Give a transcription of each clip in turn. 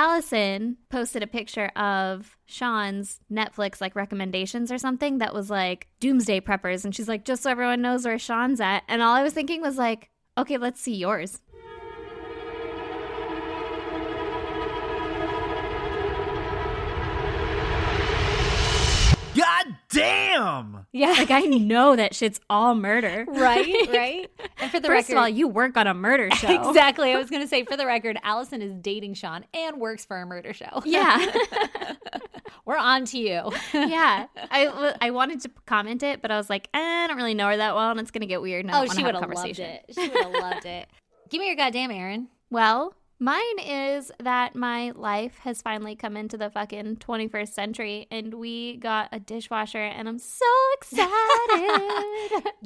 Allison posted a picture of Sean's Netflix like recommendations or something that was like Doomsday Preppers. And she's like, just so everyone knows where Sean's at. And all I was thinking was like, okay, let's see yours. God damn! Yeah. Like, I know that shit's all murder. Right? And for the First record, of all, you work on a murder show. Exactly. I was going to say, for the record, Allison is dating Sean and works for a murder show. Yeah. We're on to you. Yeah. I wanted to comment it, but I was like, I don't really know her that well, and it's going to get weird. And I don't want She to would have a have loved conversation. it. She would have loved it. Give me your goddamn Aaron. Well, mine is that my life has finally come into the fucking 21st century, and we got a dishwasher, and I'm so excited.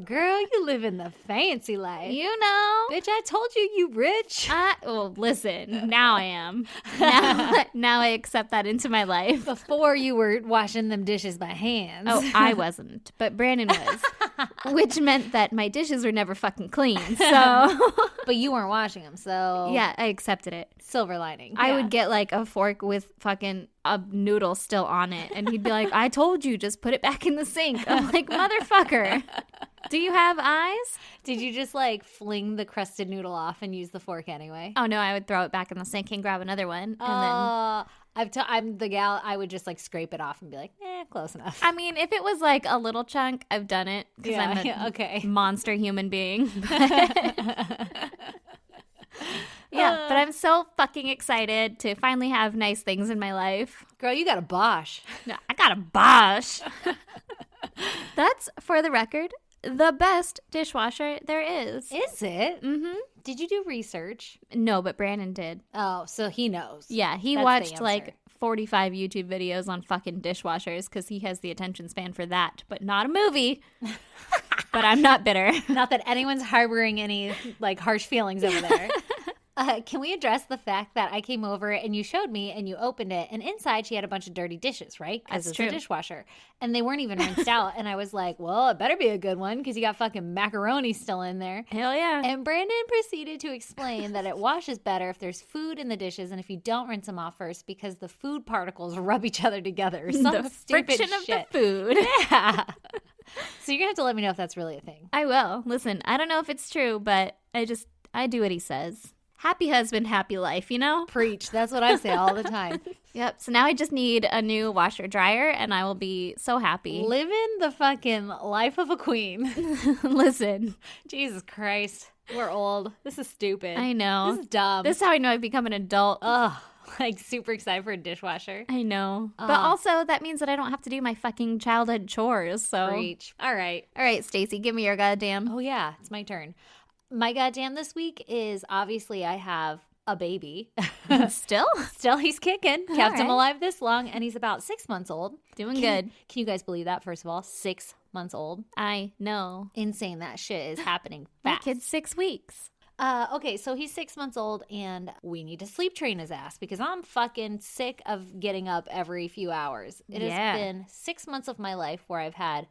Girl, you live in the fancy life. You know. Bitch, I told you rich. Well, listen, now I am. Now I accept that into my life. Before you were washing them dishes by hand. Oh, I wasn't, but Brandon was, which meant that my dishes were never fucking clean. So, But you weren't washing them, so. yeah, I accepted it. Silver lining. I Yeah. would get like a fork with fucking a noodle still on it, and he'd be like, I told you, just put it back in the sink. I'm like, motherfucker, do you have eyes? Did you just like fling the crusted noodle off and use the fork anyway? Oh no, I would throw it back in the sink and grab another one. And then, I'm the gal, I would just like scrape it off and be like, close enough. I mean, if it was like a little chunk, I've done it because I'm a okay. monster human being. Yeah, but I'm so fucking excited to finally have nice things in my life. Girl, you got a Bosch. No, I got a Bosch. That's, for the record, the best dishwasher there is. Is it? Mm-hmm. Did you do research? No, but Brandon did. Oh, so he knows. Yeah, he That's the watched answer. like 45 YouTube videos on fucking dishwashers because he has the attention span for that, but not a movie. But I'm not bitter. Not that anyone's harboring any like harsh feelings over there. Can we address the fact that I came over and you showed me and you opened it and inside she had a bunch of dirty dishes, right? Because That's it's true. a dishwasher. And they weren't even rinsed out. And I was like, well, it better be a good one because you got fucking macaroni still in there. Hell yeah. And Brandon proceeded to explain that it washes better if there's food in the dishes and if you don't rinse them off first because the food particles rub each other together. Or some The stupid friction of shit. the food. Yeah. So you're going to have to let me know if that's really a thing. I will. Listen, I don't know if it's true, but I do what he says. Happy husband, happy life, you know? Preach. That's what I say all the time. Yep. So now I just need a new washer dryer and I will be so happy. Living the fucking life of a queen. Listen, Jesus Christ. We're old. This is stupid. I know. This is dumb. This is how I know I've become an adult. Ugh. Like super excited for a dishwasher. I know. But also that means that I don't have to do my fucking childhood chores. So Preach. All right. All right, Stacey, give me your goddamn. Oh yeah, it's my turn. My goddamn this week is obviously I have a baby. Still? Still he's kicking. Kept him right. alive this long and he's about 6 months old. Doing good. Can you guys believe that, first of all? 6 months old. I know. Insane. That shit is happening My fast. kid's 6 weeks. Okay, so he's 6 months old and we need to sleep train his ass because I'm fucking sick of getting up every few hours. It Yeah. has been 6 months of my life where I've had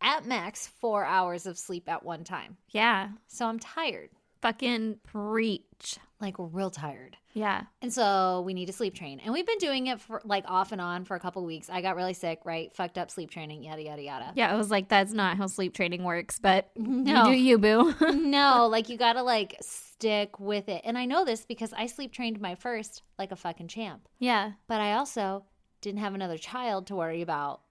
at max 4 hours of sleep at one time. Yeah. So I'm tired, Fucking preach. like real tired. Yeah. And so we need to sleep train. And we've been doing it for like off and on for a couple weeks. I got really sick, right? Fucked up sleep training, yada, yada, yada. Yeah, I was like, that's not how sleep training works, but No. you do you, boo. No, like you gotta like stick with it. And I know this because I sleep trained my first like a fucking champ. Yeah. But I also didn't have another child to worry about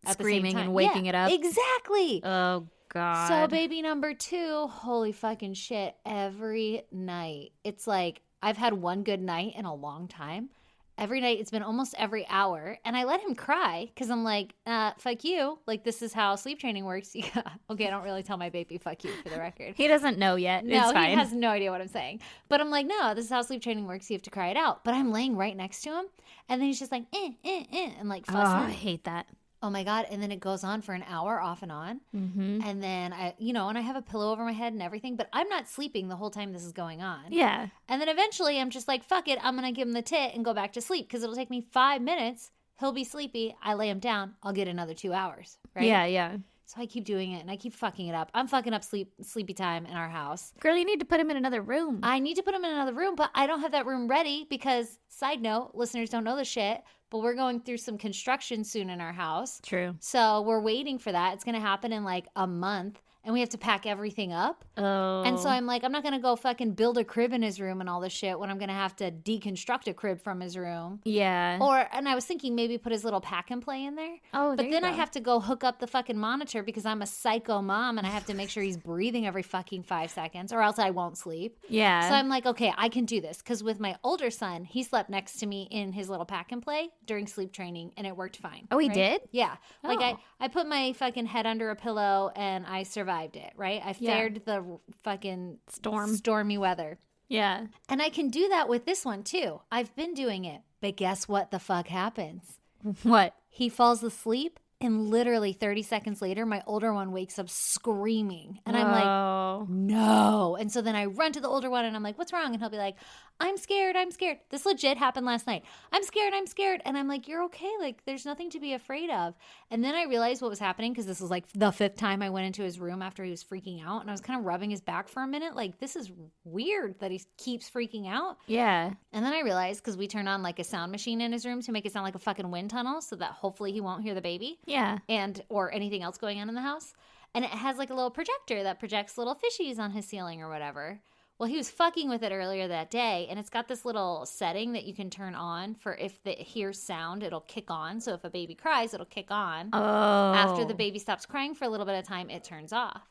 at the same Screaming time. and waking Yeah, it up. Exactly. Oh, God. So baby number 2, holy fucking shit, every night. It's like I've had one good night in a long time. Every night, it's been almost every hour. And I let him cry because I'm like, fuck you. Like, this is how sleep training works. Yeah. Okay, I don't really tell my baby fuck you for the record. He doesn't know yet. No, it's fine. he has no idea what I'm saying. But I'm like, no, this is how sleep training works. You have to cry it out. But I'm laying right next to him. And then he's just like, and like Oh, fussing. I hate that. Oh my God. And then it goes on for an hour off and on. Mm-hmm. And then and I have a pillow over my head and everything, but I'm not sleeping the whole time this is going on. Yeah. And then eventually I'm just like, fuck it. I'm going to give him the tit and go back to sleep because it'll take me 5 minutes. He'll be sleepy. I lay him down. I'll get another 2 hours. Right. Yeah, yeah. So I keep doing it and I keep fucking it up. I'm fucking up sleepy time in our house. Girl, you need to put him in another room. I need to put him in another room, but I don't have that room ready because, side note, listeners don't know this shit, but we're going through some construction soon in our house. True. So we're waiting for that. It's going to happen in like a month. And we have to pack everything up. Oh. And so I'm like, I'm not going to go fucking build a crib in his room and all this shit when I'm going to have to deconstruct a crib from his room. Yeah. And I was thinking maybe put his little pack and play in there. Oh, but then I have to go hook up the fucking monitor because I'm a psycho mom and I have to make sure he's breathing every fucking 5 seconds or else I won't sleep. Yeah. So I'm like, okay, I can do this. Because with my older son, he slept next to me in his little pack and play during sleep training and it worked fine. Oh, he did? Yeah. Like Oh. I put my fucking head under a pillow and I survived it, right? I fared the fucking stormy weather. Yeah. And I can do that with this one too. I've been doing it. But guess what the fuck happens? What? He falls asleep and literally 30 seconds later, my older one wakes up screaming. And I'm like, Oh. no. And so then I run to the older one and I'm like, what's wrong? And he'll be like, I'm scared. I'm scared. This legit happened last night. I'm scared. I'm scared. And I'm like, you're okay. Like, there's nothing to be afraid of. And then I realized what was happening because this was like the 5th time I went into his room after he was freaking out. And I was kind of rubbing his back for a minute. Like, this is weird that he keeps freaking out. Yeah. And then I realized because we turned on like a sound machine in his room to make it sound like a fucking wind tunnel so that hopefully he won't hear the baby. Yeah. And or anything else going on in the house. And it has like a little projector that projects little fishies on his ceiling or whatever. Well, he was fucking with it earlier that day, and it's got this little setting that you can turn on for if it hears sound, it'll kick on. So if a baby cries, it'll kick on. Oh. After the baby stops crying for a little bit of time, it turns off.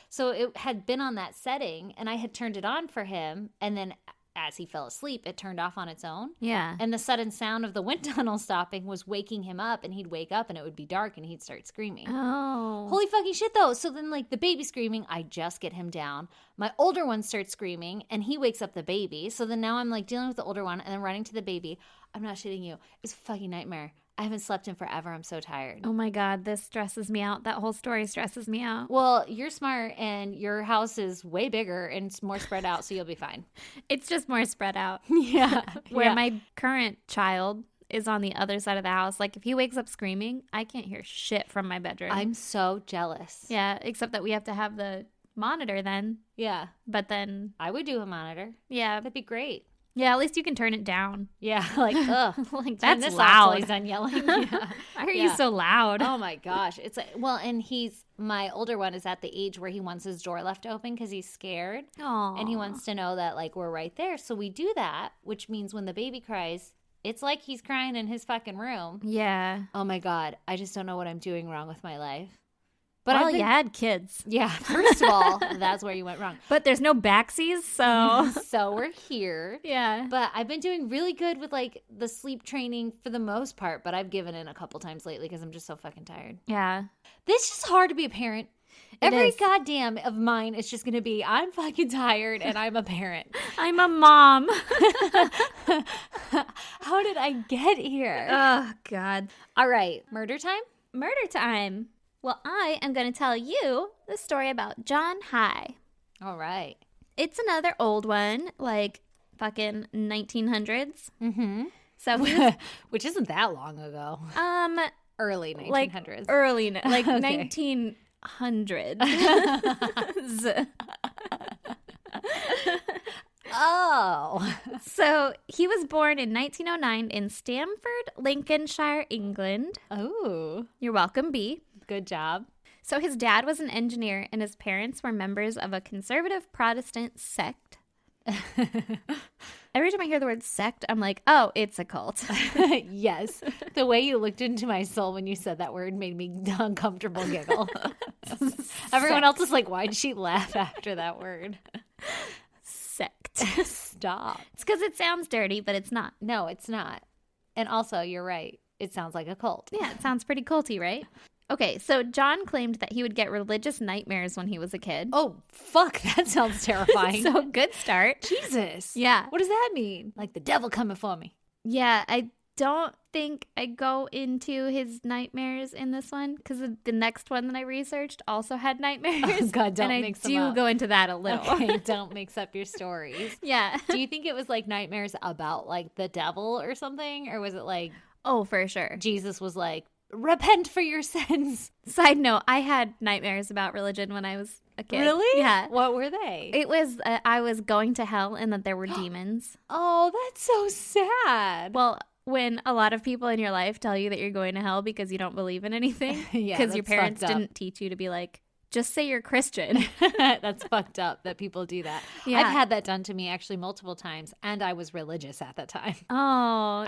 So it had been on that setting, and I had turned it on for him, and then as he fell asleep, it turned off on its own. Yeah. And the sudden sound of the wind tunnel stopping was waking him up, and he'd wake up, and it would be dark, and he'd start screaming. Oh. Holy fucking shit, though. So then, like, the baby screaming, I just get him down. My older one starts screaming, and he wakes up the baby. So then now I'm, like, dealing with the older one, and then running to the baby. I'm not shitting you. It's a fucking nightmare. I haven't slept in forever. I'm so tired. Oh my God, this stresses me out. That whole story stresses me out. Well, you're smart, and your house is way bigger and it's more spread out, so you'll be fine. It's just more spread out. Yeah. Where my current child is on the other side of the house. Like, if he wakes up screaming, I can't hear shit from my bedroom. I'm so jealous. Yeah, except that we have to have the monitor then. Yeah. But then, I would do a monitor. yeah. That'd be great. Yeah, at least you can turn it down. Yeah. Like, ugh. Like, Turn that's this off till loud. he's done yelling. Yeah. Why are Yeah. you so loud? Oh my gosh. It's like, well, and my older one is at the age where he wants his door left open because he's scared. Aw. And he wants to know that, like, we're right there. So we do that, which means when the baby cries, it's like he's crying in his fucking room. Yeah. Oh my God. I just don't know what I'm doing wrong with my life. But Well, I've been- you had kids. Yeah, first of all, that's where you went wrong. But there's no backsies, so. So we're here. Yeah. But I've been doing really good with like the sleep training for the most part, but I've given in a couple times lately because I'm just so fucking tired. Yeah. This is hard to be a parent. It Every is. goddamn of mine is just going to be, I'm fucking tired and I'm a parent. I'm a mom. How did I get here? Oh, God. All right, murder time? Murder time. Well, I am going to tell you the story about John High. All right. It's another old one, like fucking 1900s. Mm-hmm. So he was, Which isn't that long ago. Early 1900s. like early, like Okay. 1900s. Oh. So he was born in 1909 in Stamford, Lincolnshire, England. Oh. You're welcome, B. Good job. So his dad was an engineer and his parents were members of a conservative Protestant sect. Every time I hear the word sect, I'm like, oh, it's a cult. Yes. The way you looked into my soul when you said that word made me uncomfortable giggle. Everyone else is like, why'd she laugh after that word? Sect. Stop. It's because it sounds dirty, but it's not. No, it's not. And also, you're right. It sounds like a cult. Yeah, it sounds pretty culty, right? Okay, so John claimed that he would get religious nightmares when he was a kid. Oh, fuck. That sounds terrifying. So good start. Jesus. Yeah. What does that mean? Like the devil coming for me. Yeah, I don't think I go into his nightmares in this one because the next one that I researched also had nightmares. Oh, God, don't and mix I them do up. go into that a little. Okay, don't mix up your stories. Yeah. Do you think it was like nightmares about like the devil or something? Or was it like Oh, for sure. Jesus was like repent for your sins. Side note, I had nightmares about religion when I was a kid. Really? Yeah. What were they? It was, I was going to hell and that there were demons. Oh, that's so sad. Well, when a lot of people in your life tell you that you're going to hell because you don't believe in anything, Yeah, because your that's parents fucked up. didn't teach you to be like, just say you're Christian. That's fucked up that people do that. Yeah. I've had that done to me actually multiple times, and I was religious at that time. Oh,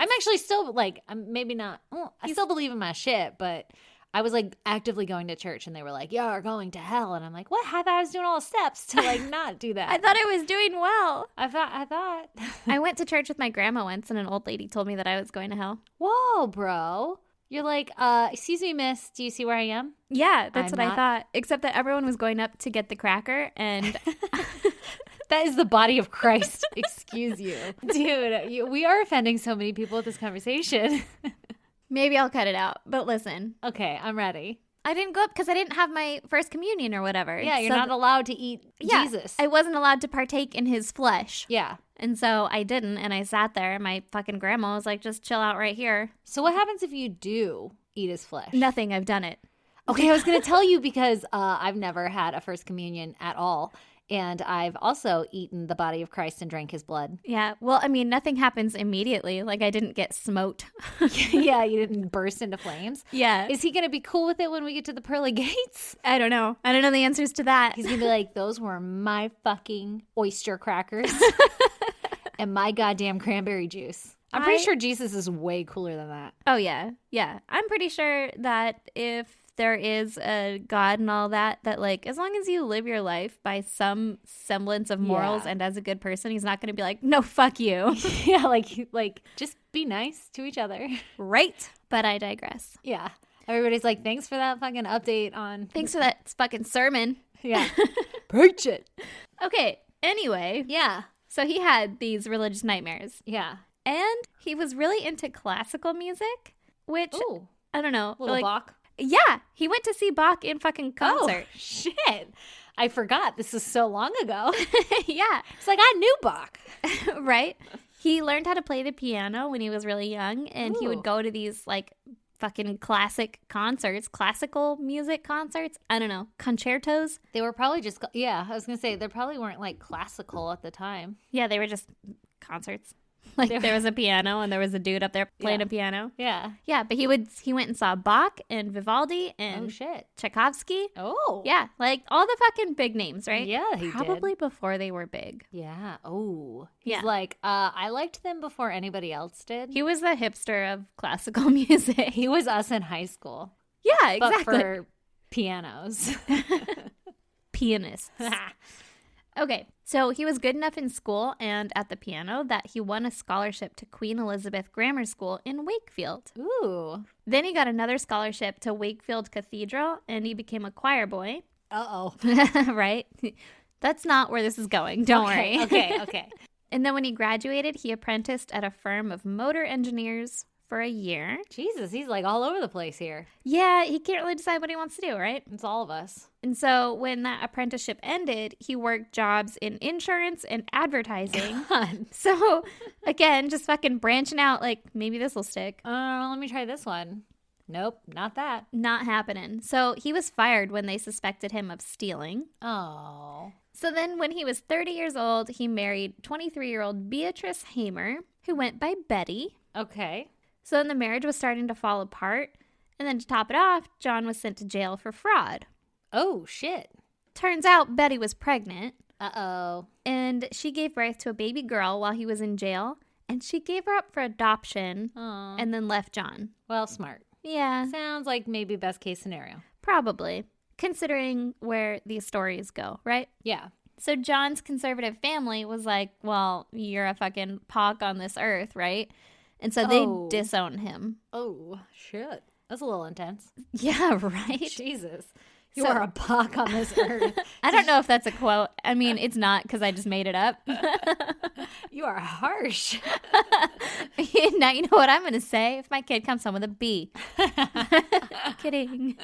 I'm actually still like, I'm maybe not, I still believe in my shit, but I was like actively going to church and they were like, you're going to hell. And I'm like, what? I thought I was doing all the steps to like not do that. I thought I was doing well. I thought. I went to church with my grandma once and an old lady told me that I was going to hell. Whoa, bro. You're like, excuse me, miss, do you see where I am? Yeah, that's I'm what I not- thought. Except that everyone was going up to get the cracker and That is the body of Christ. Excuse you. Dude, we are offending so many people with this conversation. maybe I'll cut it out. But listen, Okay, I'm ready. I didn't go up because I didn't have my first communion or whatever. Yeah, you're So not allowed to eat yeah, Jesus. I wasn't allowed to partake in his flesh. Yeah. And so I didn't. And I sat there. My fucking grandma was like, just chill out right here. So what happens if you do eat his flesh? Nothing. I've done it. Okay, I was going to tell you because I've never had a first communion at all. And I've also eaten the body of Christ and drank his blood. Yeah. Well, I mean, nothing happens immediately. Like I didn't get smote. Yeah, you didn't burst into flames. Yeah. Is he going to be cool with it when we get to the pearly gates? I don't know. I don't know the answers to that. He's going to be like, those were my fucking oyster crackers and my goddamn cranberry juice. I'm pretty sure Jesus is way cooler than that. Oh, yeah. Yeah. I'm pretty sure that if there is a God and all that, that like, as long as you live your life by some semblance of morals Yeah. and as a good person, he's not going to be like, no, fuck you. Yeah, like just be nice to each other. Right. But I digress. Yeah. Everybody's like, thanks for that fucking update on. Thanks for that fucking sermon. Yeah. Preach it. Okay. Anyway, Yeah. so he had these religious nightmares Yeah. and he was really into classical music, which Ooh. I don't know. Little like, Bach. Yeah. He went to see Bach in fucking concert. Oh, shit. I forgot. This is so long ago. Yeah. It's like, I knew Bach. Right? He learned how to play the piano when he was really young, and he Ooh. would go to these like fucking classic concerts, classical music concerts. I don't know, concertos. They were probably just, yeah, I was going to say, they probably weren't like classical at the time. Yeah, they were just concerts. Like there was a piano and there was a dude up there playing Yeah. a piano. Yeah. Yeah, but he went and saw Bach and Vivaldi and Oh, shit. Tchaikovsky. Oh. Yeah, like all the fucking big names, right? Yeah, he Probably did. before they were big. Yeah. Oh. He's Yeah. like, I liked them before anybody else did. He was the hipster of classical music. He was us in high school, Yeah, but exactly. for pianos. Pianists. Okay, so he was good enough in school and at the piano that he won a scholarship to Queen Elizabeth Grammar School in Wakefield. Ooh. Then he got another scholarship to Wakefield Cathedral and he became a choir boy. Uh-oh. Right? That's not where this is going. Don't worry. Okay. And then when he graduated, he apprenticed at a firm of motor engineers for a year. Jesus, he's like all over the place here. Yeah, he can't really decide what he wants to do, right? It's all of us. And so when that apprenticeship ended, he worked jobs in insurance and advertising. God. So again, just fucking branching out like maybe this will stick. Let me try this one. Nope, not that. Not happening. So he was fired when they suspected him of stealing. Oh. So then when he was 30 years old, he married 23-year-old Beatrice Hamer, who went by Betty. Okay. So then the marriage was starting to fall apart. And then to top it off, John was sent to jail for fraud. Oh, shit. Turns out Betty was pregnant. Uh-oh. And she gave birth to a baby girl while he was in jail. And she gave her up for adoption Oh. and then left John. Well, smart. Yeah, Sounds like maybe best case scenario. probably. Considering where these stories go, right? Yeah. So John's conservative family was like, well, you're a fucking pock on this earth, right? And so they Oh. disown him. Oh, shit. That's a little intense. Yeah, right? Jesus. You So- are a pock on this earth. I don't know if that's a quote. I mean, it's not because I just made it up. You are harsh. Now you know what I'm going to say if my kid comes home with a B. Kidding.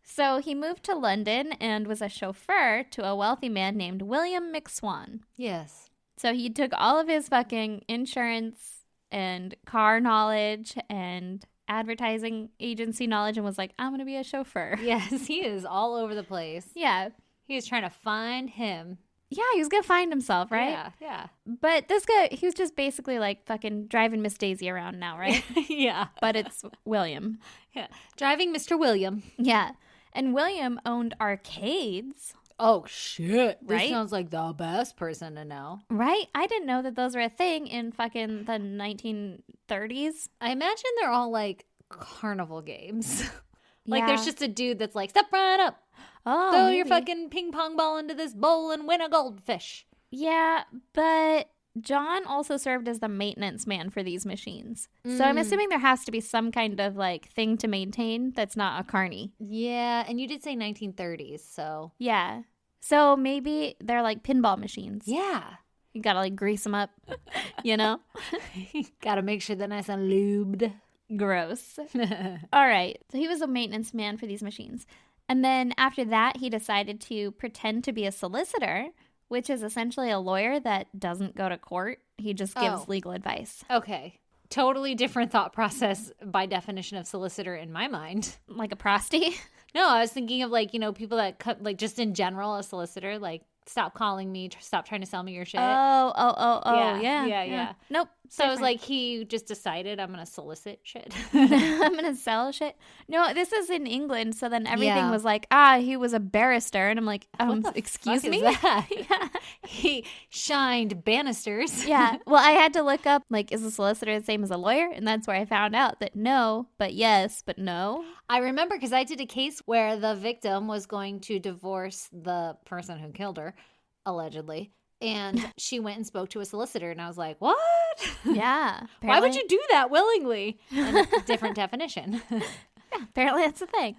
So he moved to London and was a chauffeur to a wealthy man named William McSwan. Yes. So he took all of his fucking insurance and car knowledge and advertising agency knowledge and was like, I'm going to be a chauffeur. Yes, he is all over the place. Yeah. He was trying to find him. Yeah, he was going to find himself, right? Yeah, yeah. But this guy, he was just basically like fucking driving Miss Daisy around now, right? Yeah. But it's William. Yeah. Driving Mr. William. Yeah. And William owned arcades. Oh, shit. This Right? sounds like the best person to know. Right? I didn't know that those were a thing in fucking the 1930s. I imagine they're all like carnival games. Like Yeah. there's just a dude that's like, step right up. Oh, Throw your maybe. fucking ping pong ball into this bowl and win a goldfish. Yeah, but John also served as the maintenance man for these machines. So I'm assuming there has to be some kind of like thing to maintain that's not a carny. Yeah, and you did say 1930s, so. Yeah. So maybe they're like pinball machines. Yeah. You gotta like grease them up, you know? Gotta make sure they're nice and lubed. Gross. All right. So he was a maintenance man for these machines. And then after that, he decided to pretend to be a solicitor, which is essentially a lawyer that doesn't go to court. He just gives Oh. legal advice. Okay. Totally different thought process by definition of solicitor in my mind. Like a prosty. No, I was thinking of like, you know, people that cut, like just in general, a solicitor, like stop calling me, stop trying to sell me your shit. Yeah. Yeah. Nope. So it was different. like he just decided I'm going to solicit shit. I'm going to sell shit. No, this is in England. So then everything Yeah. was like, he was a barrister. And I'm like, What the excuse fuck is me? that? Yeah. He shined banisters. Yeah. Well, I had to look up, like, is a solicitor the same as a lawyer? And that's where I found out that no, but yes, but no. I remember because I did a case where the victim was going to divorce the person who killed her, allegedly. And she went and spoke to a solicitor. And I was like, what? Yeah. Why would you do that willingly? And different definition. Apparently that's the thing.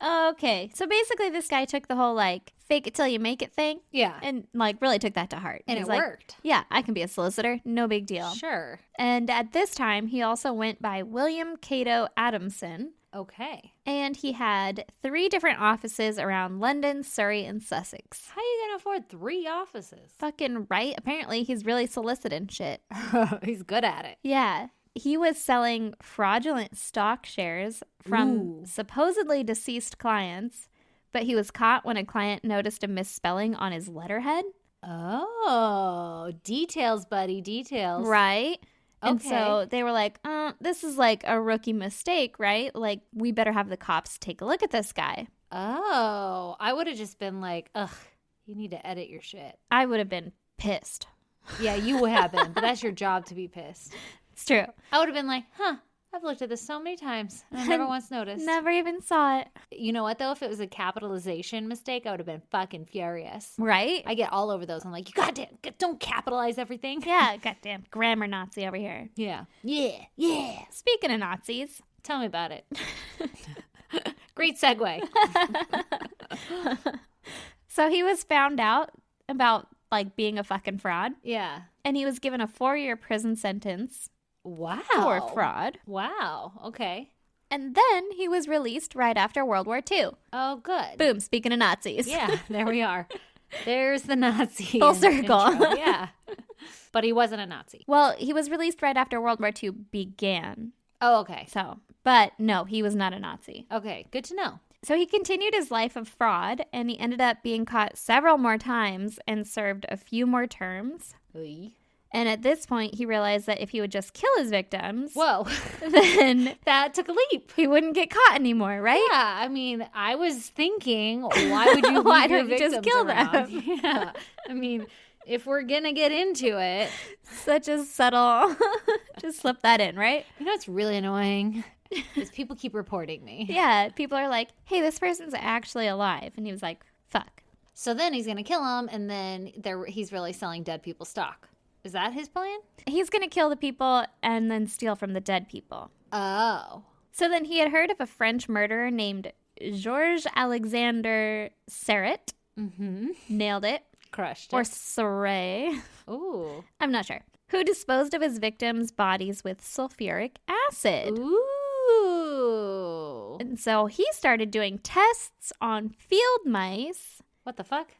Okay. So basically, this guy took the whole, like, fake it till you make it thing Yeah. and, like, really took that to heart. And He's it like, worked. Yeah, I can be a solicitor. No big deal. Sure. And at this time, he also went by William Cato Adamson. Okay. And he had 3 different offices around London, Surrey, and Sussex. How are you going to afford 3 offices? Fucking right. Apparently, he's really soliciting shit. He's good at it. Yeah. He was selling fraudulent stock shares from Ooh. supposedly deceased clients, but he was caught when a client noticed a misspelling on his letterhead. Oh, details, buddy, details. Right. And Okay. so they were like, this is like a rookie mistake, right? Like, we better have the cops take a look at this guy. Oh, I would have just been like, ugh, you need to edit your shit. I would have been pissed. Yeah, you would have been, but that's your job to be pissed. It's true. I would have been like, I've looked at this so many times and I never once noticed. Never even saw it. You know what, though? If it was a capitalization mistake, I would have been fucking furious. Right? I get all over those. I'm like, you goddamn, don't capitalize everything. Yeah, goddamn grammar Nazi over here. Yeah. Yeah. Speaking of Nazis, Tell me about it. Great segue. so he was found out about like being a fucking fraud, Yeah. and he was given a 4-year prison sentence Wow. for fraud. Wow. Okay. And then he was released right after World War II. Oh, good. Boom, speaking of Nazis. Yeah, there we are. There's the Nazi. Full in- circle. intro. Yeah. But he wasn't a Nazi. Well, he was released right after World War II began. Oh, okay. So, but no, he was not a Nazi. Okay, good to know. So he continued his life of fraud, and he ended up being caught several more times and served a few more terms. Oy. And at this point, he realized that if he would just kill his victims, Whoa. then That took a leap. he wouldn't get caught anymore, right? Yeah, I mean, I was thinking, why would you Why leave your don't you just victims kill around? them? Yeah. I mean, if we're going to get into it, Such a subtle, just slip that in, right? you know what's really annoying? Is people keep reporting me. Yeah, people are like, hey, this person's actually alive. And he was like, fuck. So then he's going to kill him, and then he's really selling dead people stock. Is that his plan? He's going to kill the people and then steal from the dead people. Oh. So then he had heard of a French murderer named Georges Alexander Serret. Mm-hmm. Nailed it. Crushed Or it. Serret. Ooh. I'm not sure. Who disposed of his victims' bodies with sulfuric acid. Ooh. And so he started doing tests on field mice, What the fuck?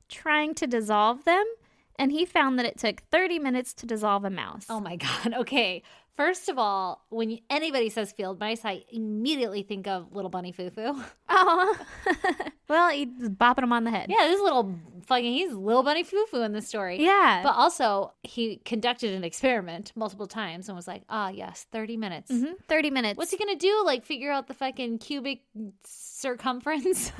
trying to dissolve them. And he found that it took 30 minutes to dissolve a mouse. Oh my God. Okay. First of all, when anybody says field mice, I immediately think of Little Bunny Foo-Foo. Oh. Well, he's bopping him on the head. Yeah, he's Little Bunny Foo-Foo in this story. Yeah. But also, he conducted an experiment multiple times and was like, yes, 30 minutes. 30 minutes. What's he going to do? Like, figure out the fucking cubic circumference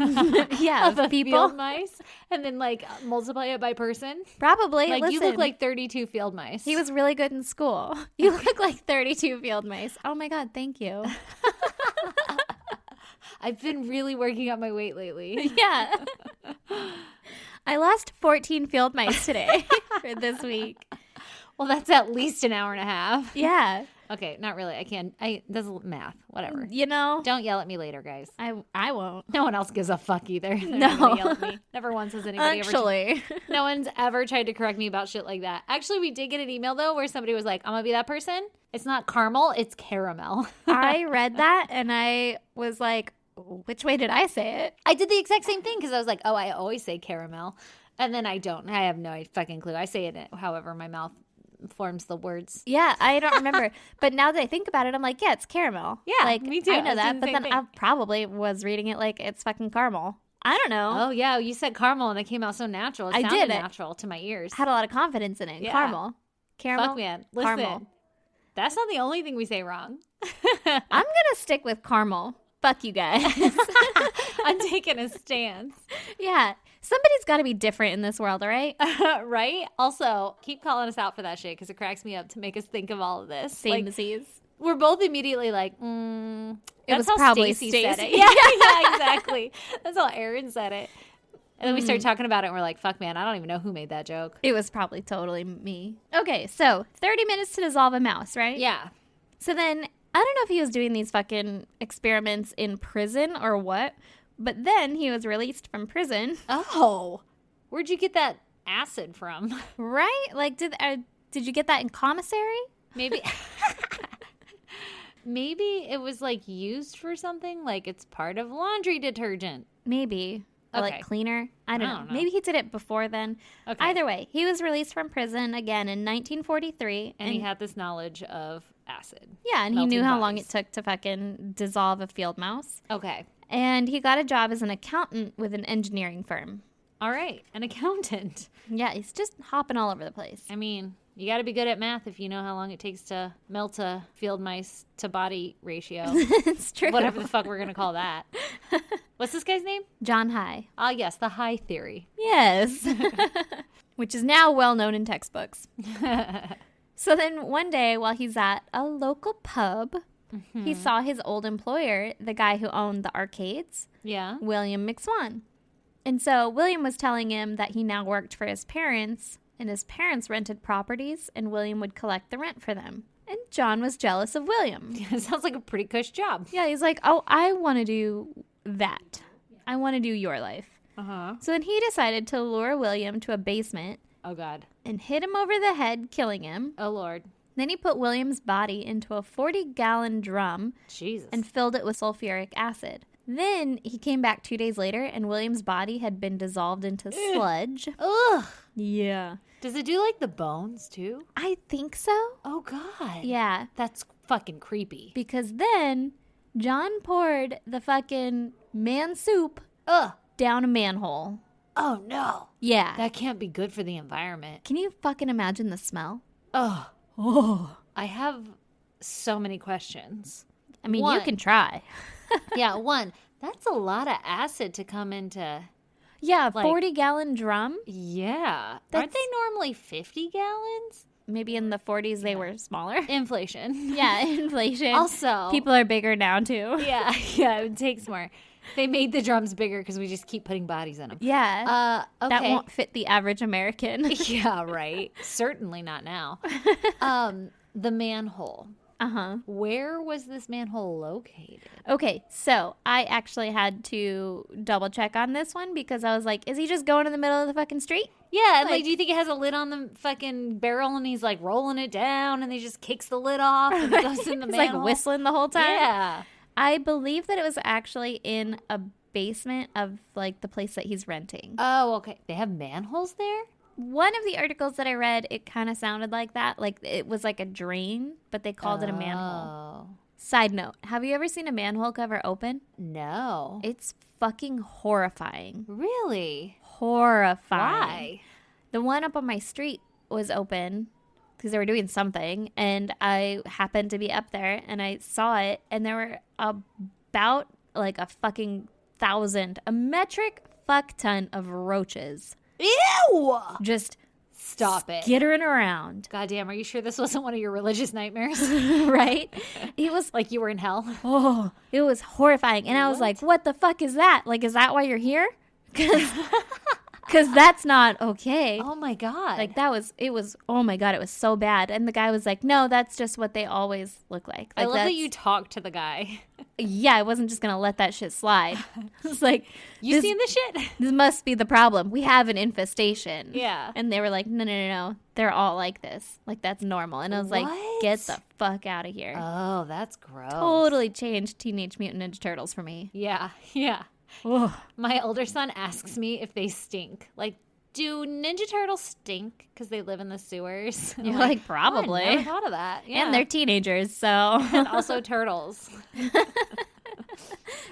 Yeah, of a people. field mice and then, like, multiply it by person? Probably. Like, you Listen, look like 32 field mice. he was really good in school. You look like 32 field mice. Oh my God, thank you. I've been really working on my weight lately. Yeah. I lost 14 field mice today for this week. Well, that's at least an hour and a half. Yeah. Okay, not really. I can't. That's math. Whatever. You know, Don't yell at me later, guys. I won't. No one else gives a fuck either. They're No. not gonna yell at me. Never once has anybody Actually. no one's ever tried to correct me about shit like that. Actually, we did get an email though where somebody was like, "I'm gonna be that person. It's not caramel, it's caramel." I read that and I was like, which way did I say it? I did the exact same thing because I was like, "Oh, I always say caramel," and then I don't. I have no fucking clue. I say it however my mouth forms the words. Yeah, I don't remember. But now that I think about it, I'm like, yeah, it's caramel. Yeah, like, me too. I I know was that. doing the But same then thing. I probably was reading it like it's fucking caramel. I don't know. Oh yeah, you said caramel and it came out so natural. It I sounded did. natural to my ears. Had a lot of confidence in it. Yeah. Caramel. Fuck man, listen. Caramel. That's not the only thing we say wrong. I'm gonna stick with caramel. Fuck you guys. I'm taking a stance. Yeah. Somebody's got to be different in this world, all right? Right? Also, keep calling us out for that shit because it cracks me up to make us think of all of this. Same Like, disease. we're both immediately like, It that's was how probably Stacey said Stacey. it. Yeah, exactly. That's how Aaron said it. And then we started talking about it and we're like, fuck man, I don't even know who made that joke. It was probably totally me. Okay, so 30 minutes to dissolve a mouse, right? Yeah. So then, I don't know if he was doing these fucking experiments in prison or what, but then he was released from prison, Oh, where'd you get that acid from? right? Like, did you get that in commissary? Maybe. Maybe it was like used for something, like it's part of laundry detergent. Maybe. Or Okay. like cleaner. I don't know. know. Maybe he did it before then. Okay. Either way, he was released from prison again in 1943. And he had this knowledge of acid. Yeah, and he melting knew how long bodies. it took to fucking dissolve a field mouse. Okay. And he got a job as an accountant with an engineering firm. All right. An accountant. Yeah, he's just hopping all over the place. I mean, you got to be good at math if you know how long it takes to melt a field mice to body ratio. It's true. Whatever the fuck we're going to call that. What's this guy's name? John High. Ah, yes, the high theory. Yes. Which is now well known in textbooks. So then one day while he's at a local pub, he saw his old employer, the guy who owned the arcades, Yeah. William McSwan. And so William was telling him that he now worked for his parents, and his parents rented properties, and William would collect the rent for them. And John was jealous of William. It sounds like a pretty cush job. Yeah, he's like, oh, I want to do that. I want to do your life. Uh-huh. So then he decided to lure William to a basement Oh, God. and hit him over the head, killing him. Oh, Lord. Then he put William's body into a 40-gallon drum Jesus. and filled it with sulfuric acid. Then he came back 2 days later, and William's body had been dissolved into sludge. Ugh. Yeah. Does it do like the bones, too? I think so. Oh, God. Yeah. That's fucking creepy. Because then John poured the fucking man soup Ugh. down a manhole. Oh, no. Yeah. That can't be good for the environment. Can you fucking imagine the smell? Ugh. Oh. I have so many questions. I mean, you One. can try. Yeah, one, that's a lot of acid to come into. Yeah, Like- 40-gallon drum. Yeah. Aren't That's- they normally 50 gallons? Maybe in the 40s they were smaller. Inflation. Yeah, inflation. Also, People are bigger now, too. Yeah, yeah, it takes more. They made the drums bigger because we just keep putting bodies in them. Yeah. Okay. That won't fit the average American. Yeah, right. Certainly not now. The manhole. Uh-huh. Where was this manhole located? Okay, so I actually had to double check on this one because I was like, is he just going in the middle of the fucking street? Yeah, and like, Like- do you think it has a lid on the fucking barrel and he's like rolling it down and he just kicks the lid off and it goes in the He's manhole? like whistling the whole time. Yeah. I believe that it was actually in a basement of like the place that he's renting. Oh, okay. They have manholes there? one of the articles that I read, it kind of sounded like that. Like it was like a drain, but they called it a manhole. Oh. Side note, have you ever seen a manhole cover open? No. It's fucking horrifying. Really? Horrifying. Why? The one up on my street was open because they were doing something, and I happened to be up there, and I saw it, and there were about like a fucking a metric fuck ton of roaches Ew! just Stop it. skittering around. Goddamn, are you sure this wasn't one of your religious nightmares? Right? It was Like you were in hell? oh, it was horrifying, and I was like, "What the fuck is that? Like, is that why you're here?" Because that's not okay. Oh my God. Like it was, oh my God, it was so bad. And the guy was like, no, that's just what they always look like. I love that that's- you talked to the guy. Yeah, I wasn't just going to let that shit slide. It's like, You this, seen this shit? this must be the problem. We have an infestation. Yeah. And they were like, no. They're all like this. Like, that's normal. And I was like, What? get the fuck out of here. Oh, that's gross. Totally changed Teenage Mutant Ninja Turtles for me. Yeah. Yeah. Ugh. My older son asks me if they stink. Like, do Ninja Turtles stink because they live in the sewers? I'm You're like, "Oh, probably. I never thought of that. Yeah. And they're teenagers, so. And also turtles.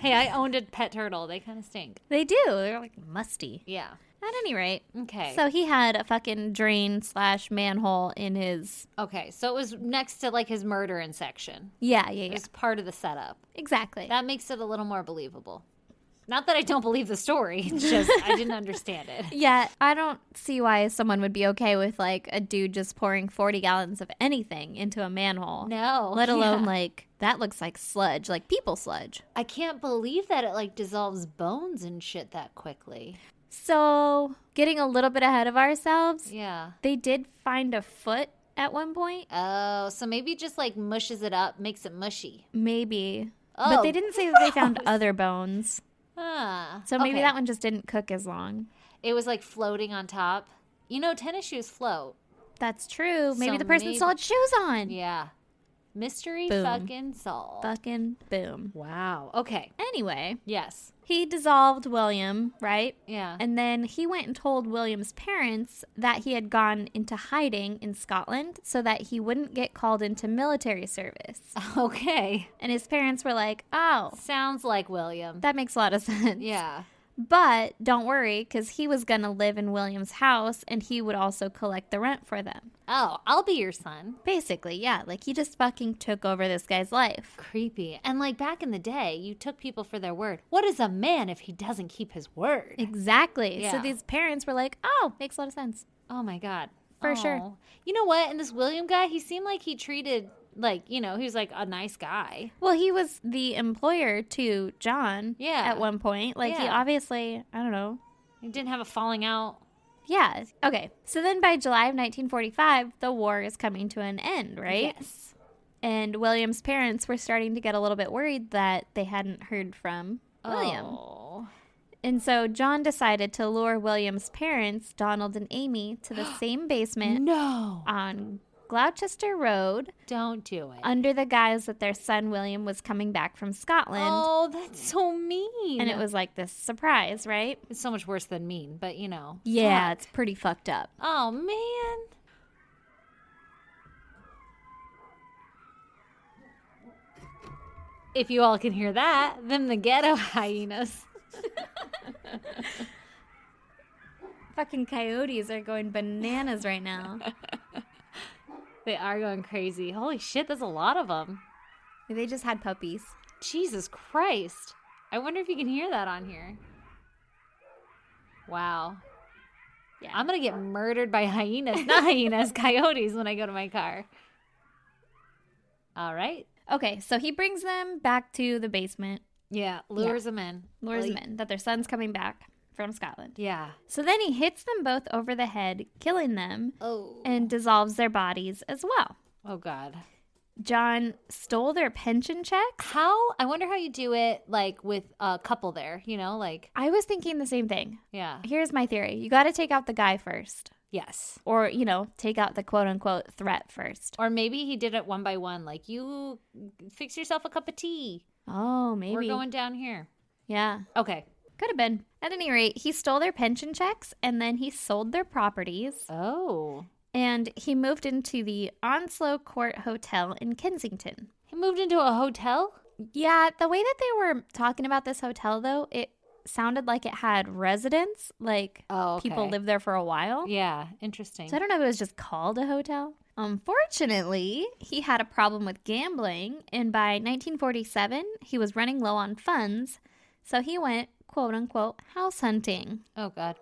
Hey, I owned a pet turtle. They kind of stink. They do. They're like musty. Yeah. At any rate. Okay. So he had a fucking drain / manhole in his. Okay. So it was next to like his murder section. Yeah. It was part of the setup. Exactly. That makes it a little more believable. Not that I don't believe the story. It's just I didn't understand it. Yeah, I don't see why someone would be okay with like a dude just pouring 40 gallons of anything into a manhole. No. Let alone Yeah. like that looks like sludge, like people sludge. I can't believe that it like dissolves bones and shit that quickly. So, getting a little bit ahead of ourselves, Yeah. they did find a foot at one point. Oh, so maybe it just like mushes it up, makes it mushy. Maybe. Oh, but they didn't say that they found gross. other bones. Ah. So maybe okay. that one just didn't cook as long. It was like floating on top. You know, tennis shoes float. That's true. Maybe So the person maybe- still had shoes on. Yeah. Mystery Boom. fucking solved. Fucking boom. Wow. Okay. Anyway, Yes. he dissolved William, right? Yeah. And then he went and told William's parents that he had gone into hiding in Scotland so that he wouldn't get called into military service. Okay. And his parents were like, oh, Sounds like William. that makes a lot of sense. Yeah. But don't worry, because he was going to live in William's house and he would also collect the rent for them. Oh, I'll be your son. Basically, yeah. Like he just fucking took over this guy's life. Creepy. And like back in the day, you took people for their word. What is a man if he doesn't keep his word? Exactly. So Yeah. these parents were like, oh, makes a lot of sense. Oh my God. For sure. Aw. You know what? And this William guy, he seemed like he treated, like, you know, he was like a nice guy. Well, he was the employer to John Yeah. at one point. Like, he Yeah. obviously, I don't know. He didn't have a falling out. Yeah. Okay. So then by July of 1945, the war is coming to an end, right? Yes. And William's parents were starting to get a little bit worried that they hadn't heard from William. Oh. And so John decided to lure William's parents, Donald and Amy, to the same basement No. on Gloucester Road Don't do it. under the guise that their son William was coming back from Scotland. Oh, that's so mean. And it was like this surprise, right? It's so much worse than mean, but you know. Yeah, Fuck. it's pretty fucked up. Oh, man. If you all can hear that, then the ghetto hyenas. Fucking coyotes are going bananas right now. They are going crazy. Holy shit, that's a lot of them. They just had puppies. Jesus Christ. I wonder if you can hear that on here. Wow. Yeah. I'm going to get murdered by hyenas. Not hyenas, coyotes when I go to my car. All right. Okay, so he brings them back to the basement, Yeah, lures them in. lures Like- them in, that their son's coming back from Scotland. Yeah. So then he hits them both over the head, killing them, Oh. and dissolves their bodies as well. Oh, God. John stole their pension checks. I wonder how you do it, like, with a couple there, you know, like, I was thinking the same thing. yeah. Here's my theory. You got to take out the guy first. Yes. Or, take out the quote unquote threat first. Or maybe he did it one by one, like, you fix yourself a cup of tea. Oh, maybe. We're going down here. Yeah. Okay. Could have been. At any rate, he stole their pension checks and then he sold their properties. Oh. And he moved into the Onslow Court Hotel in Kensington. He moved into a hotel? Yeah, the way that they were talking about this hotel, though, it sounded like it had residents, like people lived there for a while. Yeah, interesting. So I don't know if it was just called a hotel. Unfortunately, he had a problem with gambling, and by 1947, he was running low on funds, so he went, quote-unquote, house hunting. Oh, God.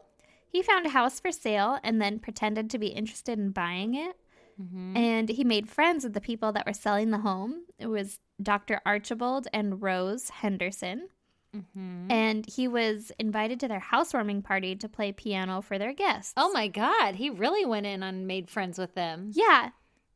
He found a house for sale and then pretended to be interested in buying it. Mm-hmm. And he made friends with the people that were selling the home. It was Dr. Archibald and Rose Henderson. Mm-hmm. And he was invited to their housewarming party to play piano for their guests. Oh, my God. He really went in and made friends with them. Yeah.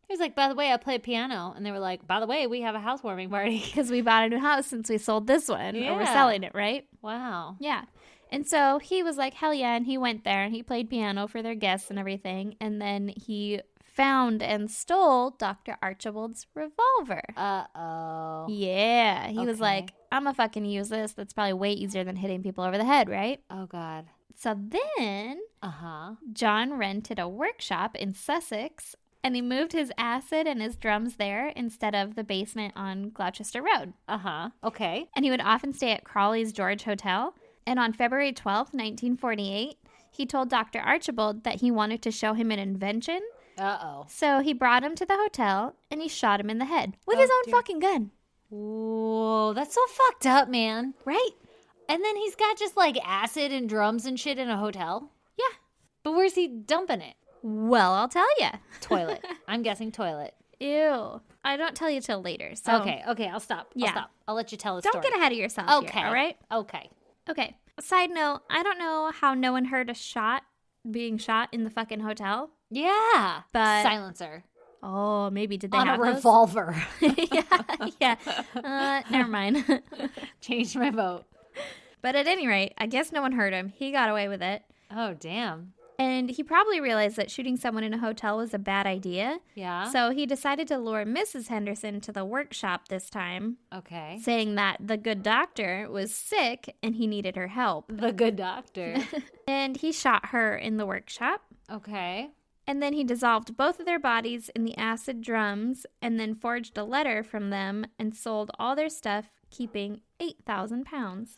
He was like, by the way, I play piano. And they were like, by the way, we have a housewarming party. Because we bought a new house since we sold this one. Or we're Yeah. selling it, right? Wow. Yeah. And so he was like, hell yeah. And he went there and he played piano for their guests and everything. And then he found and stole Dr. Archibald's revolver. Uh-oh. Yeah. He was Okay. like, I'm gonna fucking use this. That's probably way easier than hitting people over the head, right? Oh, God. So then Uh-huh. John rented a workshop in Sussex and he moved his acid and his drums there instead of the basement on Gloucester Road. Uh-huh. Okay. And he would often stay at Crawley's George Hotel. And on February 12th, 1948, he told Dr. Archibald that he wanted to show him an invention. Uh-oh. So he brought him to the hotel and he shot him in the head with Oh, his own dear. fucking gun. Whoa, that's so fucked up, man. Right? And then he's got just like acid and drums and shit in a hotel. Yeah. But where's he dumping it? Well, I'll tell you. Toilet. I'm guessing toilet. Ew. I don't tell you till later. So Okay, I'll stop. Yeah. I'll stop. I'll let you tell the don't story. get ahead of yourself Okay. here, all right? Okay. Okay. Side note, I don't know how no one heard a shot being shot in the fucking hotel. Yeah. But- silencer. Oh, maybe did they On a have those? revolver. yeah. Never mind. Changed my vote. But at any rate, I guess no one heard him. He got away with it. Oh, damn. And he probably realized that shooting someone in a hotel was a bad idea. Yeah. So he decided to lure Mrs. Henderson to the workshop this time, Okay. saying that the good doctor was sick and he needed her help. The good doctor. And he shot her in the workshop. Okay. And then he dissolved both of their bodies in the acid drums and then forged a letter from them and sold all their stuff, keeping 8,000 pounds.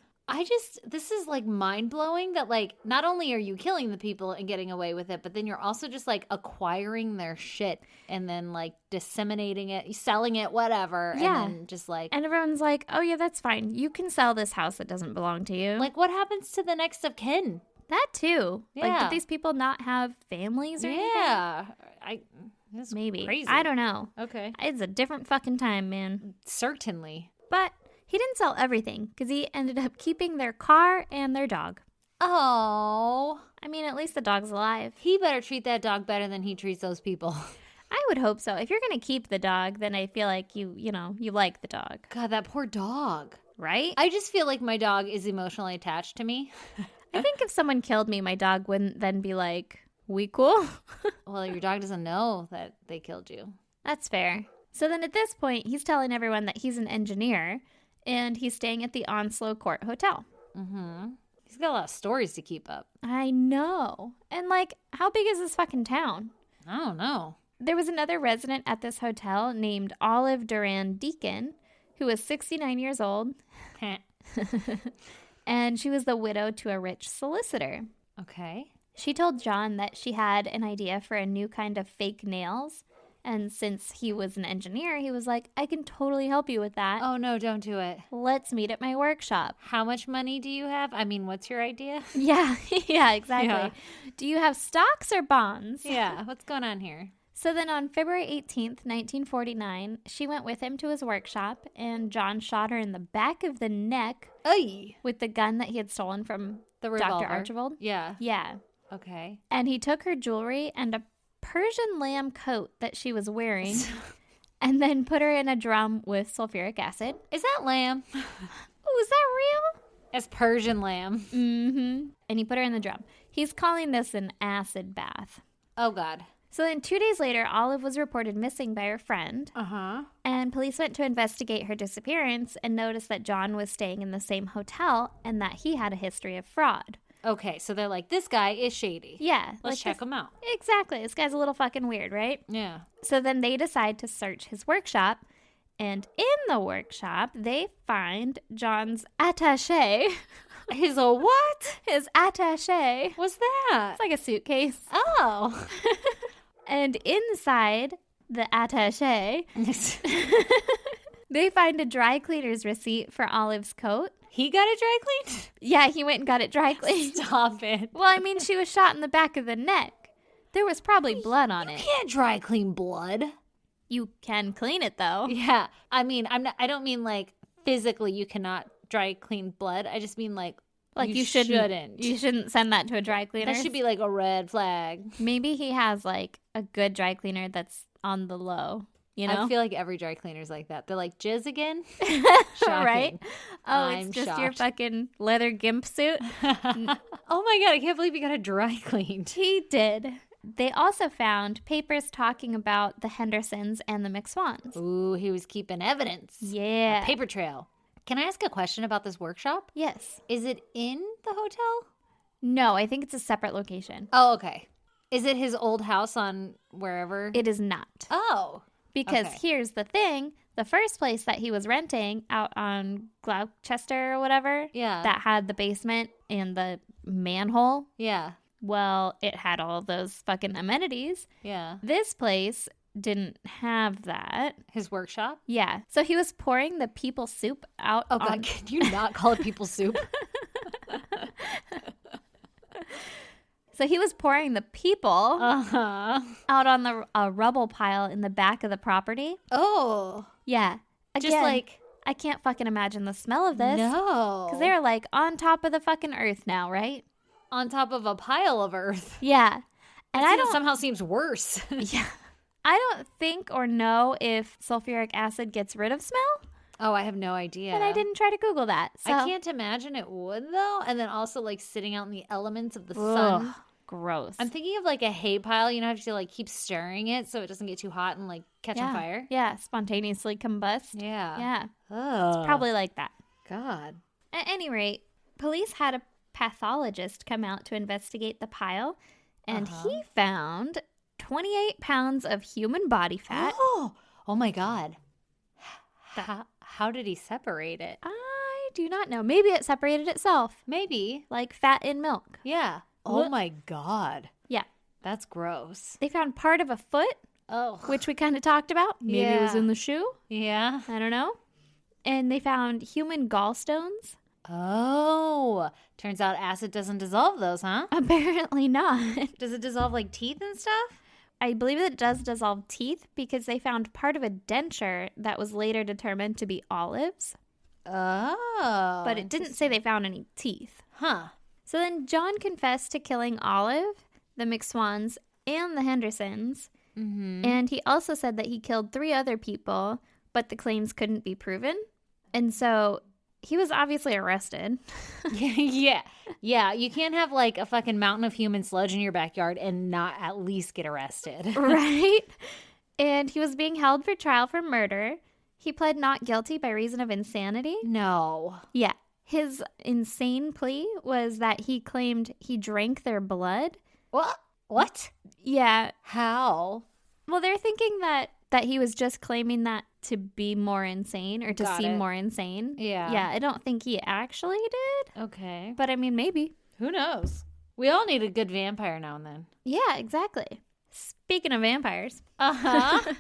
This is like mind blowing that like not only are you killing the people and getting away with it, but then you're also just like acquiring their shit and then like disseminating it, selling it, whatever. Yeah. And then just like, And everyone's like, oh, yeah, that's fine. You can sell this house that doesn't belong to you. like what happens to the next of kin? that too. Like, Yeah. did these people not have families or anything? Yeah. This is Maybe. crazy. I don't know. Okay. It's a different fucking time, man. Certainly. But he didn't sell everything because he ended up keeping their car and their dog. Oh, I mean, at least the dog's alive. he better treat that dog better than he treats those people. I would hope so. If you're going to keep the dog, then I feel like you like the dog, God, that poor dog. right? I just feel like my dog is emotionally attached to me. I think if someone killed me, my dog wouldn't then be like, we cool? Well, your dog doesn't know that they killed you. That's fair. So then at this point, he's telling everyone that he's an engineer and he's staying at the Onslow Court Hotel. Mm-hmm. He's got a lot of stories to keep up. I know. And like, how big is this fucking town? I don't know. There was another resident at this hotel named Olive Duran Deacon, who was 69 years old, and she was the widow to a rich solicitor. Okay. She told John that she had an idea for a new kind of fake nails, and since he was an engineer, he was like, I can totally help you with that. Oh, no, don't do it. Let's meet at my workshop. How much money do you have? I mean, what's your idea? Yeah, yeah, exactly. Yeah. Do you have stocks or bonds? Yeah, what's going on here? So then on February 18th, 1949, she went with him to his workshop, and John shot her in the back of the neck Ay, with the gun that he had stolen from the Dr. revolver. Archibald. Yeah. Yeah. Okay. And he took her jewelry and a Persian lamb coat that she was wearing and then put her in a drum with sulfuric acid. Is that lamb? Oh, is that real? It's Persian lamb. Mm-hmm. And he put her in the drum. He's calling this an acid bath. Oh, God. So then 2 days later, Olive was reported missing by her friend, Uh-huh. and police went to investigate her disappearance and noticed that John was staying in the same hotel and that he had a history of fraud. Okay, so they're like, this guy is shady. Yeah. Let's check him out. Exactly. This guy's a little fucking weird, right? Yeah. So then they decide to search his workshop, and in the workshop, they find John's attaché. His a what? His attaché. What's that? It's like a suitcase. Oh. And inside the attaché, they find a dry cleaner's receipt for Olive's coat. He got it dry cleaned? Yeah, he went and got it dry cleaned. Stop it. Well, I mean, she was shot in the back of the neck. There was probably blood on it. You can't dry clean blood. You can clean it though. Yeah. I mean, I don't mean like physically you cannot dry clean blood. I just mean like You shouldn't. You shouldn't send that to a dry cleaner. That should be like a red flag. Maybe he has like a good dry cleaner that's on the low. You know? I feel like every dry cleaner's like that. They're like, jizz again? Right? Oh, I'm it's just your shocked. fucking leather gimp suit. Oh my God, I can't believe you got it dry cleaned. He did. They also found papers talking about the Hendersons and the McSwans. Ooh, he was keeping evidence. Yeah. A paper trail. Can I ask a question about this workshop? Yes. Is it in the hotel? No, I think it's a separate location. Oh, okay. Is it his old house on wherever? It is not. Oh. Because Okay. here's the thing. The first place that he was renting out on Gloucester or whatever, Yeah. that had the basement and the manhole, Yeah. well, it had all those fucking amenities. Yeah. This place didn't have that. His workshop? Yeah. So he was pouring the people soup out Oh, God. on... Can you not call it people soup? So he was pouring the people Uh-huh. out on the rubble pile in the back of the property. Oh. Yeah. Just Again, like, I can't fucking imagine the smell of this. no. Because they're like on top of the fucking earth now, right? on top of a pile of earth. Yeah. And I It don't somehow seems worse. yeah. I don't think or know if sulfuric acid gets rid of smell. Oh, I have no idea. And I didn't try to Google that. So I can't imagine it would though. And then also like sitting out in the elements of the sun. Ugh, gross. I'm thinking of like a hay pile. You know, have to like keep stirring it so it doesn't get too hot and like catch on fire. Yeah, spontaneously combust. Yeah. Yeah. Oh, Probably like that. God. At any rate, police had a pathologist come out to investigate the pile, and he found 28 pounds of human body fat. Oh my God. How did he separate it? I do not know. Maybe it separated itself, Maybe. like fat in milk. Yeah. What? Oh my God. Yeah. That's gross. They found part of a foot, Oh. which we kind of talked about. Maybe it was Yeah. in the shoe. Yeah. I don't know. And they found human gallstones. Oh. Turns out acid doesn't dissolve those, huh? Apparently not. Does it dissolve like teeth and stuff? I believe it does dissolve teeth because they found part of a denture that was later determined to be Olive's. Oh. But it didn't say they found any teeth. Huh. So then John confessed to killing Olive, the McSwans, and the Hendersons. Mm-hmm. And he also said that he killed 3 other people, but the claims couldn't be proven. And so he was obviously arrested. Yeah. Yeah. You can't have like a fucking mountain of human sludge in your backyard and not at least get arrested. Right? And he was being held for trial for murder. He pled not guilty by reason of insanity. No. Yeah. His insane plea was that he claimed he drank their blood. What? Yeah. How? Well, they're thinking that he was just claiming that to be more insane or to Got seem it. more insane. Yeah. Yeah, I don't think he actually did. Okay. But I mean, maybe. Who knows? We all need a good vampire now and then. Yeah, exactly. Speaking of vampires, Uh-huh.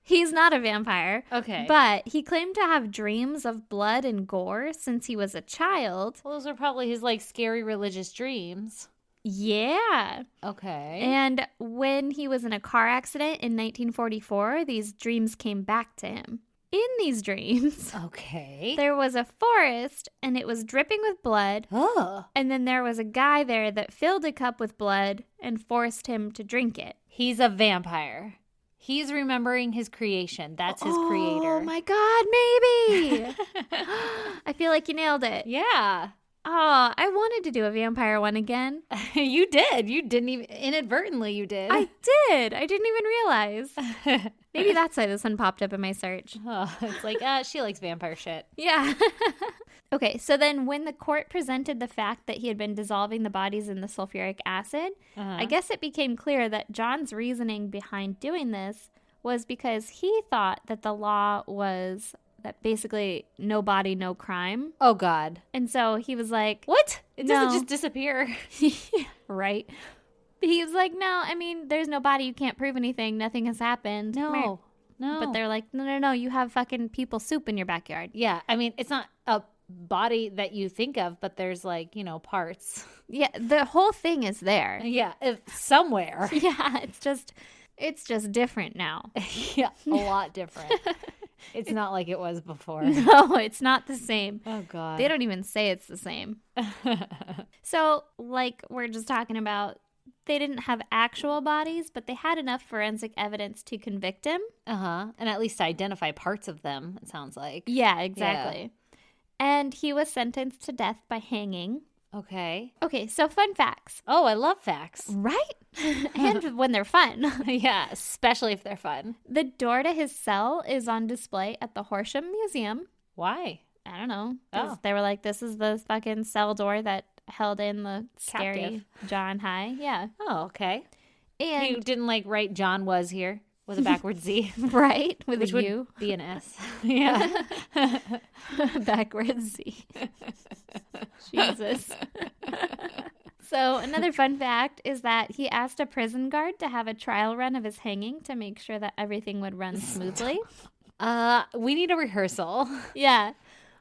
he's not a vampire. Okay. But he claimed to have dreams of blood and gore since he was a child. Well, those are probably his like scary religious dreams. Yeah. Okay. And when he was in a car accident in 1944, these dreams came back to him. In these dreams, Okay. there was a forest and it was dripping with blood. Oh. And then there was a guy there that filled a cup with blood and forced him to drink it. He's a vampire. He's remembering his creation. That's his creator. Oh my God, maybe. I feel like you nailed it. Yeah. Oh, I wanted to do a vampire one again. You did. You didn't even inadvertently. You did. I did. I didn't even realize. Maybe that's why this one popped up in my search. Oh, it's like, she likes vampire shit. Yeah. Okay, so then when the court presented the fact that he had been dissolving the bodies in the sulfuric acid, I guess it became clear that John's reasoning behind doing this was because he thought that the law was that basically no body, no crime. Oh, God. And so he was like, What? It doesn't No. just disappear. right? He was like, no, I mean, there's no body. You can't prove anything. Nothing has happened. No. But they're like, no. You have fucking people soup in your backyard. Yeah, I mean, it's not a body that you think of, but there's like, parts. Yeah, the whole thing is there. Yeah, somewhere. Yeah, it's just different now. Yeah, a lot different. It's not like it was before. No, it's not the same. Oh, God. They don't even say it's the same. So, like we're just talking about, they didn't have actual bodies, but they had enough forensic evidence to convict him. And at least identify parts of them, it sounds like. Yeah, exactly. And he was sentenced to death by hanging. Okay. Okay, so fun facts. Oh, I love facts. Right? And when they're fun. Yeah, especially if they're fun. The door to his cell is on display at the Horsham Museum. Why? I don't know. 'Cause Oh. they were like, this is the fucking cell door that held in the scary Captive. John High. Yeah. Oh, okay. And You didn't write John was here with a backward Z, right? With which a would U. be an S. Yeah. Backwards Z. Jesus. So another fun fact is that he asked a prison guard to have a trial run of his hanging to make sure that everything would run smoothly. We need a rehearsal. Yeah.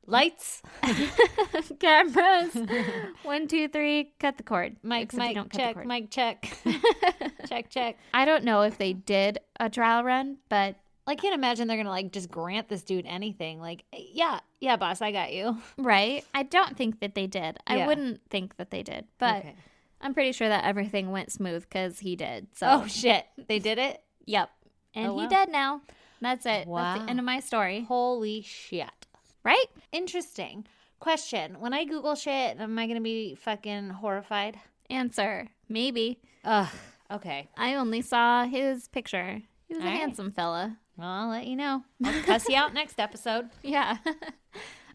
Lights. Cameras. 1, 2, 3. Cut the cord. Mic, Except you mic, don't cut the check, cord. mic, check. Check, check. I don't know if they did a trial run, but I can't imagine they're going to just grant this dude anything. Like, yeah, boss, I got you. right. I don't think that they did. I Yeah. wouldn't think that they did, but Okay. I'm pretty sure that everything went smooth because he did. So, Oh, shit. They did it? yep. And Oh, he wow. dead now. That's it. That's Wow. the end of my story. Holy shit. Right? Interesting. Question. When I Google shit, am I going to be fucking horrified? Answer. Maybe. Ugh. Okay. I only saw his picture. He was a All right. handsome fella. Well, I'll let you know. I'll cuss you out next episode. Yeah.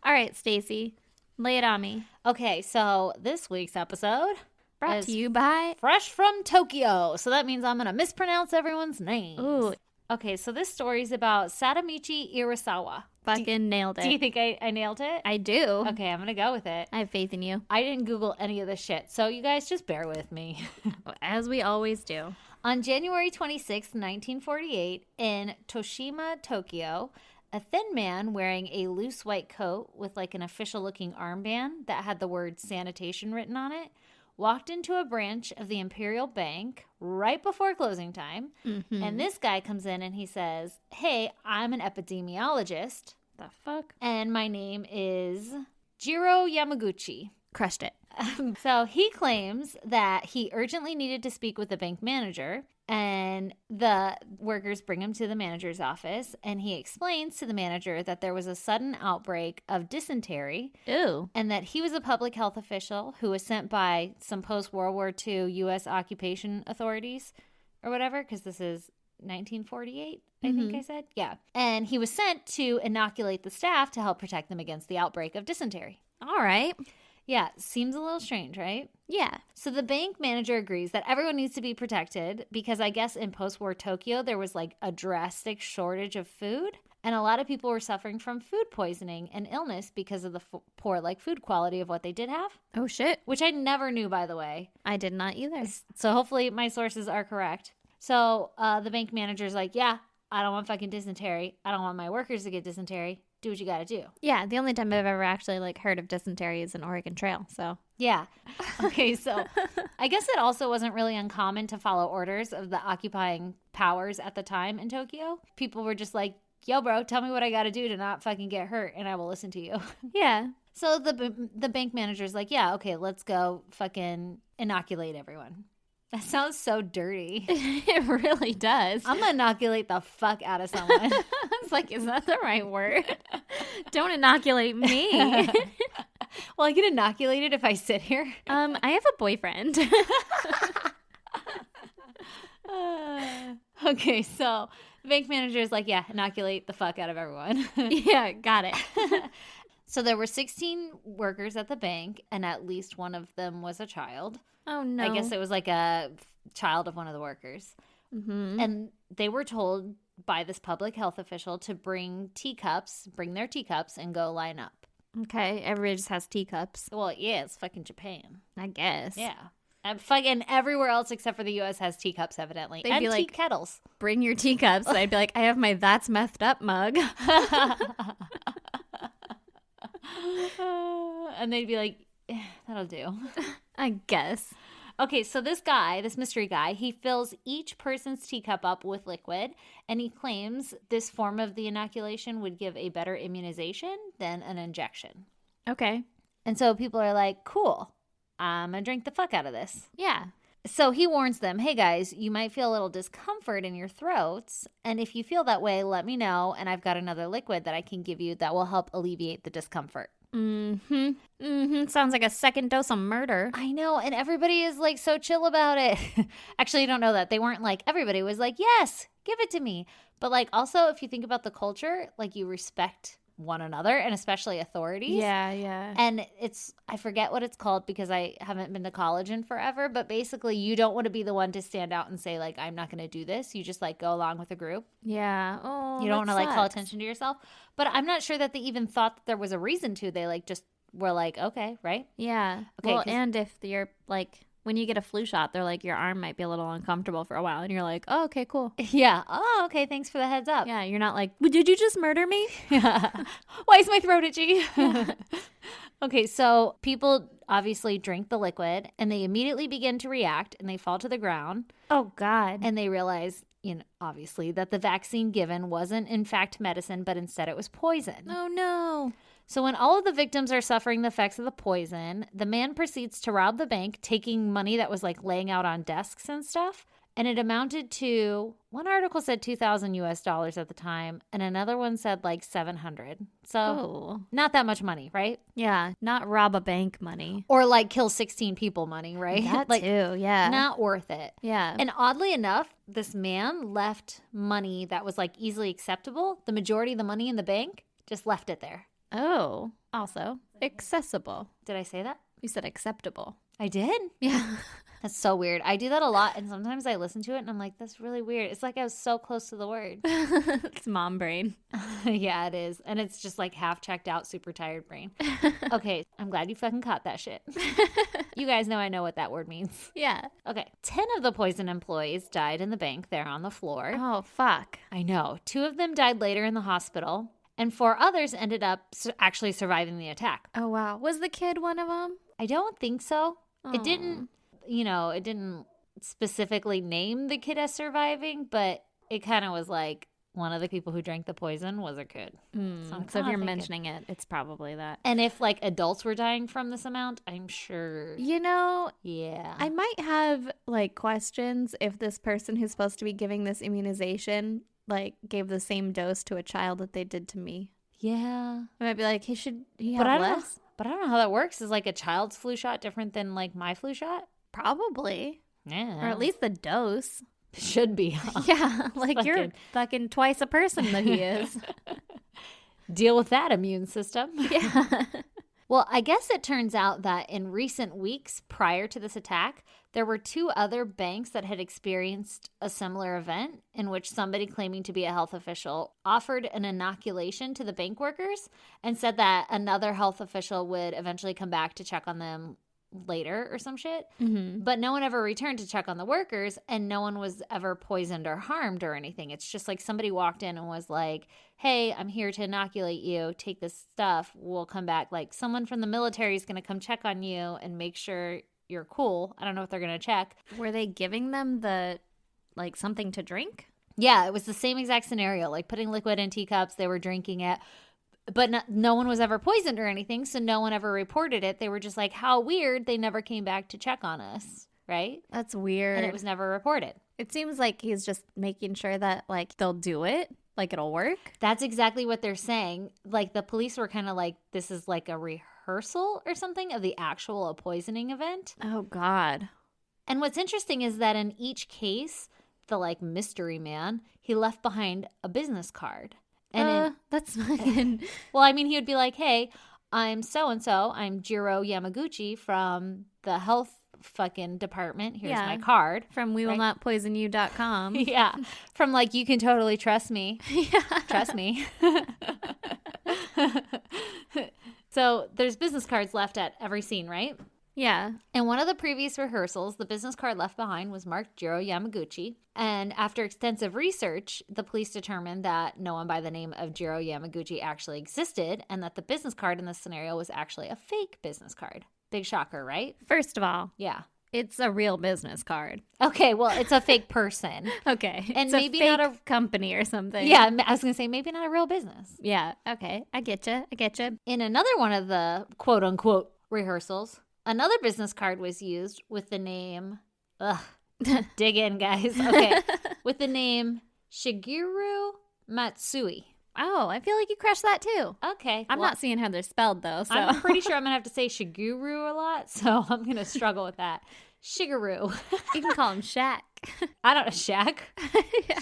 All right, Stacy. Lay it on me. Okay, so this week's episode Brought is to you by... fresh from Tokyo. So that means I'm going to mispronounce everyone's name. Ooh, Okay, so this story is about Sadamichi Irisawa. fucking nailed it. Do you think I nailed it? I do. Okay, I'm going to go with it. I have faith in you. I didn't Google any of this shit, so you guys just bear with me. As we always do. On January 26, 1948, in Toshima, Tokyo, a thin man wearing a loose white coat with like an official looking armband that had the word sanitation written on it walked into a branch of the Imperial Bank right before closing time. And this guy comes in and he says, "Hey, I'm an epidemiologist, The fuck? and my name is Jiro Yamaguchi." Crushed it. So he claims that he urgently needed to speak with the bank manager, and the workers bring him to the manager's office, and he explains to the manager that there was a sudden outbreak of dysentery Ooh. and that he was a public health official who was sent by some post-World War II U.S. occupation authorities or whatever, because this is 1948, I think I said. Yeah. And he was sent to inoculate the staff to help protect them against the outbreak of dysentery. All right. Yeah, seems a little strange, right? Yeah. So the bank manager agrees that everyone needs to be protected because I guess in post-war Tokyo, there was like a drastic shortage of food. And a lot of people were suffering from food poisoning and illness because of the poor like food quality of what they did have, Oh, shit. which I never knew, by the way. I did not either. So hopefully my sources are correct. So the bank manager's like, yeah, I don't want fucking dysentery. I don't want my workers to get dysentery. Do what you got to do. Yeah, the only time I've ever actually like heard of dysentery is in Oregon Trail. So Yeah. Okay, so I guess it also wasn't really uncommon to follow orders of the occupying powers at the time in Tokyo. People were just like, yo, bro, tell me what I got to do to not fucking get hurt and I will listen to you. yeah. So the bank manager's like, yeah, okay, let's go fucking inoculate everyone. That sounds so dirty. It really does. I'm gonna inoculate the fuck out of someone. I was like, is that the right word? Don't inoculate me. Will I get inoculated if I sit here? I have a boyfriend. Okay, so the bank manager is like, yeah, inoculate the fuck out of everyone. Yeah, got it. So there were 16 workers at the bank, and at least one of them was a child. Oh, no. I guess it was like a child of one of the workers. Mm-hmm. And they were told by this public health official to bring their teacups, and go line up. Okay, everybody just has teacups, Well, yeah, it's fucking Japan. I guess. Yeah. And fucking everywhere else except for the U.S. has teacups, evidently. They'd and be like- tea kettles. Bring your teacups. I'd be like, I have my That's Methed Up mug. And they'd be like, that'll do. I guess. Okay, so this mystery guy, he fills each person's teacup up with liquid, and he claims this form of the inoculation would give a better immunization than an injection. Okay. And so people are like, cool, I'm going to drink the fuck out of this. Yeah. So he warns them, hey guys, you might feel a little discomfort in your throats. And if you feel that way, let me know. And I've got another liquid that I can give you that will help alleviate the discomfort. Mm-hmm. Mm-hmm. Sounds like a second dose of murder. I know. And everybody is like so chill about it. Actually, I don't know that. They weren't like, everybody was like, yes, give it to me. But like also, if you think about the culture, like you respect one another and especially authorities. Yeah, yeah. And I forget what it's called because I haven't been to college in forever, but basically you don't want to be the one to stand out and say like, I'm not going to do this. You just like go along with the group. Yeah. Oh, You don't want to like call sucks. attention to yourself. But I'm not sure that they even thought that there was a reason to. They like just were like, okay, right? Yeah. Okay, Well, 'cause- and if you're like, when you get a flu shot, they're like, your arm might be a little uncomfortable for a while. And you're like, oh, okay, cool. Yeah. Oh, okay. Thanks for the heads up. Yeah. You're not like, well, did you just murder me? Why is my throat itchy? Okay, so people obviously drink the liquid and they immediately begin to react and they fall to the ground Oh, God. and they realize, obviously, that the vaccine given wasn't in fact medicine, but instead it was poison. Oh, no. So when all of the victims are suffering the effects of the poison, the man proceeds to rob the bank, taking money that was like laying out on desks and stuff. And it amounted to, one article said $2,000 at the time, and another one said like 700. So Oh. not that much money, right? Yeah. Not rob a bank money. Or like kill 16 people money, right? That like too. Yeah. not worth it. Yeah. And oddly enough, this man left money that was like easily acceptable. The majority of the money in the bank just left it there. Oh. Also accessible. Did I say that? You said acceptable. I did? Yeah. That's so weird. I do that a lot, and sometimes I listen to it, and I'm like, that's really weird. It's like I was so close to the word. It's mom brain. Yeah, it is. And it's just like half checked out, super tired brain. Okay, I'm glad you fucking caught that shit. You guys know I know what that word means. Yeah. Okay, 10 of the poison employees died in the bank there on the floor. Oh, fuck. I know. 2 of them died later in the hospital, and 4 others ended up actually surviving the attack. Oh, wow. Was the kid one of them? I don't think so. It didn't, it didn't specifically name the kid as surviving, but it kind of was like one of the people who drank the poison was a kid. So, I'm So if kinda you're thinking- mentioning it, it's probably that. And if like adults were dying from this amount, I'm sure. You know, Yeah. I might have like questions if this person who's supposed to be giving this immunization like gave the same dose to a child that they did to me. Yeah. I might be like, should he have But I don't less? know. But I don't know how that works. Is like a child's flu shot different than like my flu shot? Probably. Yeah. Or at least the dose. should be. Huh? Yeah, like you're fucking- fucking twice a person that he is. Deal with that immune system. Yeah. Well, I guess it turns out that in recent weeks prior to this attack, there were 2 other banks that had experienced a similar event in which somebody claiming to be a health official offered an inoculation to the bank workers and said that another health official would eventually come back to check on them later or some shit. Mm-hmm. But no one ever returned to check on the workers, and no one was ever poisoned or harmed or anything. It's just like somebody walked in and was like, hey, I'm here to inoculate you. Take this stuff. We'll come back. Like someone from the military is going to come check on you and make sure you're cool. I don't know if they're going to check. Were they giving them the like something to drink? Yeah, it was the same exact scenario, like putting liquid in teacups. They were drinking it. But no one was ever poisoned or anything, so no one ever reported it. They were just like, how weird. They never came back to check on us, right? That's weird. And it was never reported. It seems like he's just making sure that like they'll do it. Like it'll work? That's exactly what they're saying. Like the police were kind of like, this is like a rehearsal or something of the actual poisoning event. Oh, God. And what's interesting is that in each case, the like mystery man, he left behind a business card. And that's fucking... well, I mean, he would be like, hey, I'm so-and-so. I'm Jiro Yamaguchi from the health fucking department. Here's my card. From wewillnotpoisonyou.com. Yeah. From like, you can totally trust me. Yeah. Trust me. So there's business cards left at every scene, right? Yeah. In one of the previous rehearsals, the business card left behind was marked Jiro Yamaguchi. And after extensive research, the police determined that no one by the name of Jiro Yamaguchi actually existed and that the business card in this scenario was actually a fake business card. Big shocker, right? First of all, Yeah. it's a real business card. Okay, well, it's a fake person. Okay. And it's maybe a fake not a company or something. Yeah, I was going to say maybe not a real business. Yeah. Okay. I get you. In another one of the quote unquote rehearsals, another business card was used with the name, dig in, guys. Okay. With the name Shigeru Matsui. Oh, I feel like you crushed that too. Okay. I'm not seeing how they're spelled though. So I'm pretty sure I'm going to have to say Shigeru a lot, so I'm going to struggle with that. Shigeru. You can call him Shaq. I don't know, Shaq. Yeah.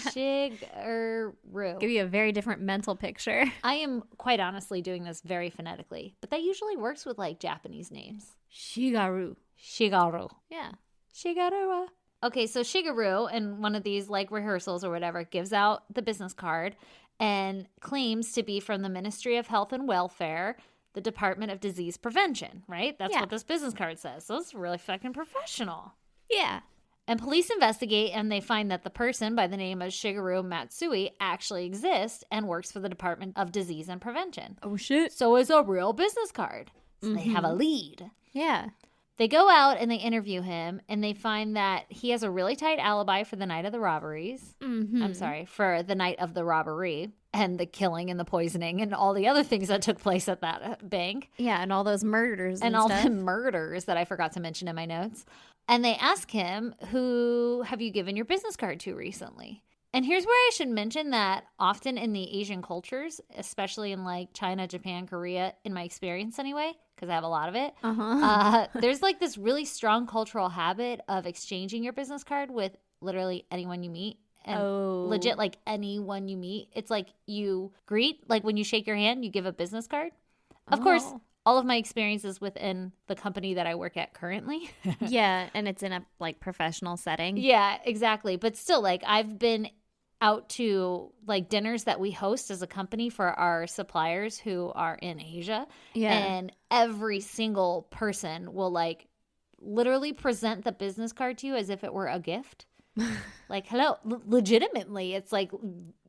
Shigeru. Give you a very different mental picture. I am quite honestly doing this very phonetically, but that usually works with like Japanese names. Shigaru. Shigeru. Yeah. Shigeru. Okay, so Shigeru in one of these like rehearsals or whatever gives out the business card and claims to be from the Ministry of Health and Welfare, the Department of Disease Prevention, right? That's what this business card says. So it's really fucking professional. Yeah. And police investigate and they find that the person by the name of Shigeru Matsui actually exists and works for the Department of Disease and Prevention. Oh, shit. So it's a real business card. So they have a lead. Yeah. They go out and they interview him and they find that he has a really tight alibi for the night of the robberies. Mm-hmm. I'm sorry, for the night of the robbery and the killing and the poisoning and all the other things that took place at that bank. Yeah, and all those murders And and all stuff. the murders that I forgot to mention in my notes. And they ask him, who have you given your business card to recently? And here's where I should mention that often in the Asian cultures, especially in like China, Japan, Korea, in my experience anyway, because I have a lot of it, there's like this really strong cultural habit of exchanging your business card with literally anyone you meet. And legit, like anyone you meet. It's like you greet, like when you shake your hand, you give a business card. Of course, all of my experiences within the company that I work at currently. Yeah, and it's in a like professional setting. Yeah, exactly. But still, like I've been out to like dinners that we host as a company for our suppliers who are in Asia. Yeah. And every single person will like literally present the business card to you as if it were a gift. Like, hello, legitimately, it's like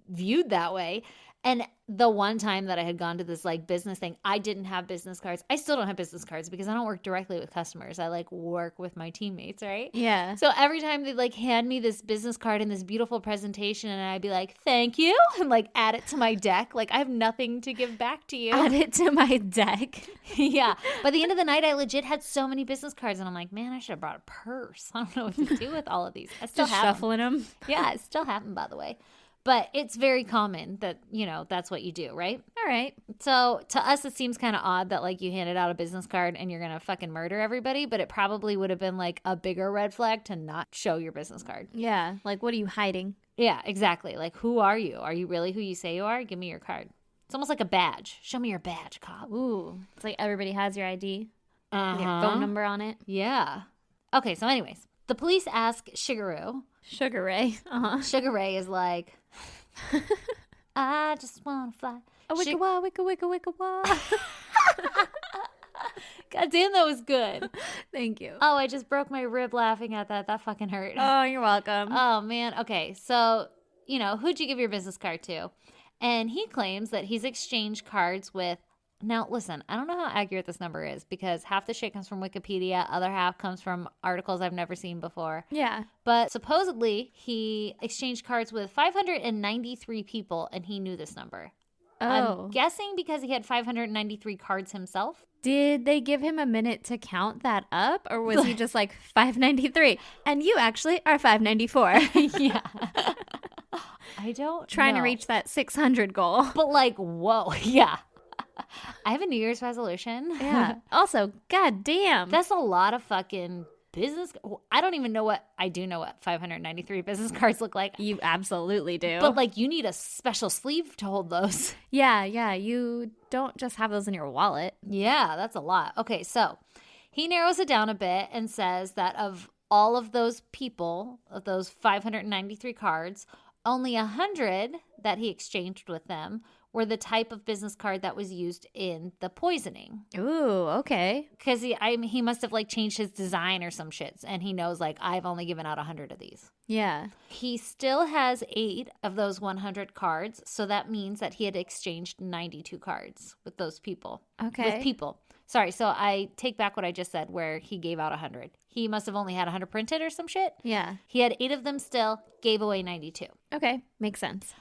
viewed that way. And the one time that I had gone to this like business thing, I didn't have business cards. I still don't have business cards because I don't work directly with customers. I like work with my teammates, right? Yeah. So every time they'd like hand me this business card and this beautiful presentation and I'd be like, thank you, and like add it to my deck. Like I have nothing to give back to you. Add it to my deck. Yeah. By the end of the night, I legit had so many business cards and I'm like, man, I should have brought a purse. I don't know what to do with all of these. I still Just have 'em. shuffling them. Yeah, it still happened, by the way. But it's very common that, you know, that's what you do, right? All right. So to us, it seems kind of odd that like you handed out a business card and you're going to fucking murder everybody. But it probably would have been like a bigger red flag to not show your business card. Yeah. Like, what are you hiding? Yeah, exactly. Like, who are you? Are you really who you say you are? Give me your card. It's almost like a badge. Show me your badge, cop. Ooh. It's like everybody has your ID with your Uh-huh. phone number on it. Yeah. Okay, so anyways, the police ask Shigeru. Sugar Ray. Uh-huh. Sugar Ray is like, I just want to fly. A wicka wah, wicka wicka wicka wah. God damn, that was good. Thank you. Oh, I just broke my rib laughing at that. That fucking hurt. Oh, you're welcome. Oh, man. Okay, so, you know, who'd you give your business card to? And he claims that he's exchanged cards with. Now, listen, I don't know how accurate this number is because half the shit comes from Wikipedia, other half comes from articles I've never seen before. Yeah. But supposedly, he exchanged cards with 593 people, and he knew this number. Oh. I'm guessing because he had 593 cards himself. Did they give him a minute to count that up? Or was he just like 593? And you actually are 594. Yeah. I don't Trying to know. reach that 600 goal. But like, whoa, yeah. I have a New Year's resolution. Yeah. Also, god damn. That's a lot of fucking business. I don't even know what, I do know what 593 business cards look like. You absolutely do. But like, you need a special sleeve to hold those. yeah. You don't just have those in your wallet. Yeah, that's a lot. Okay, so he narrows it down a bit and says that of all of those people, of those 593 cards, only 100 that he exchanged with them were the type of business card that was used in the poisoning. Ooh, okay. Because he must have like changed his design or some shits, and he knows like I've only given out 100 of these. Yeah. He still has 8 of those 100 cards, so that means that he had exchanged 92 cards with those people. Okay. With people. Sorry, so I take back what I just said where he gave out 100. He must have only had 100 printed or some shit. Yeah. He had 8 of them still, gave away 92. Okay. Makes sense.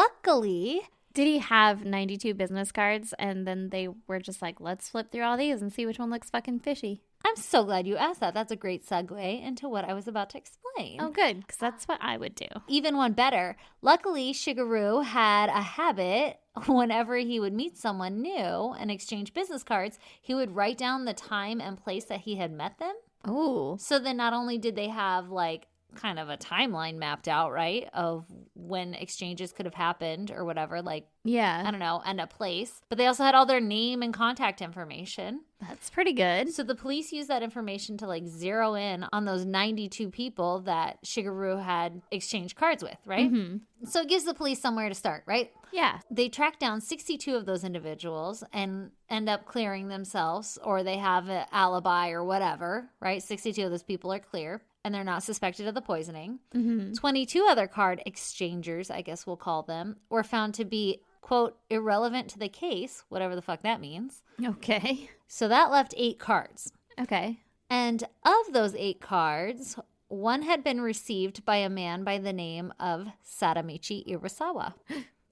Luckily, Did he have 92 business cards and then they were just like, let's flip through all these and see which one looks fucking fishy? I'm so glad you asked that. That's a great segue into what I was about to explain. Oh, good. Because that's what I would do. Even one better. Luckily, Shigeru had a habit whenever he would meet someone new and exchange business cards, he would write down the time and place that he had met them. Ooh. So then not only did they have like kind of a timeline mapped out, right, of when exchanges could have happened or whatever, like, Yeah. I don't know, and a place, but they also had all their name and contact information. That's pretty good. So the police used that information to like zero in on those 92 people that Shigeru had exchanged cards with, right? Mm-hmm. So it gives the police somewhere to start, right? Yeah. They track down 62 of those individuals and end up clearing themselves, or they have an alibi or whatever, right? 62 of those people are clear and they're not suspected of the poisoning. Mm-hmm. 22 other card exchangers, I guess we'll call them, were found to be, quote, irrelevant to the case, whatever the fuck that means. Okay. So that left 8 cards. Okay. And of those 8 cards, one had been received by a man by the name of Sadamichi Irasawa.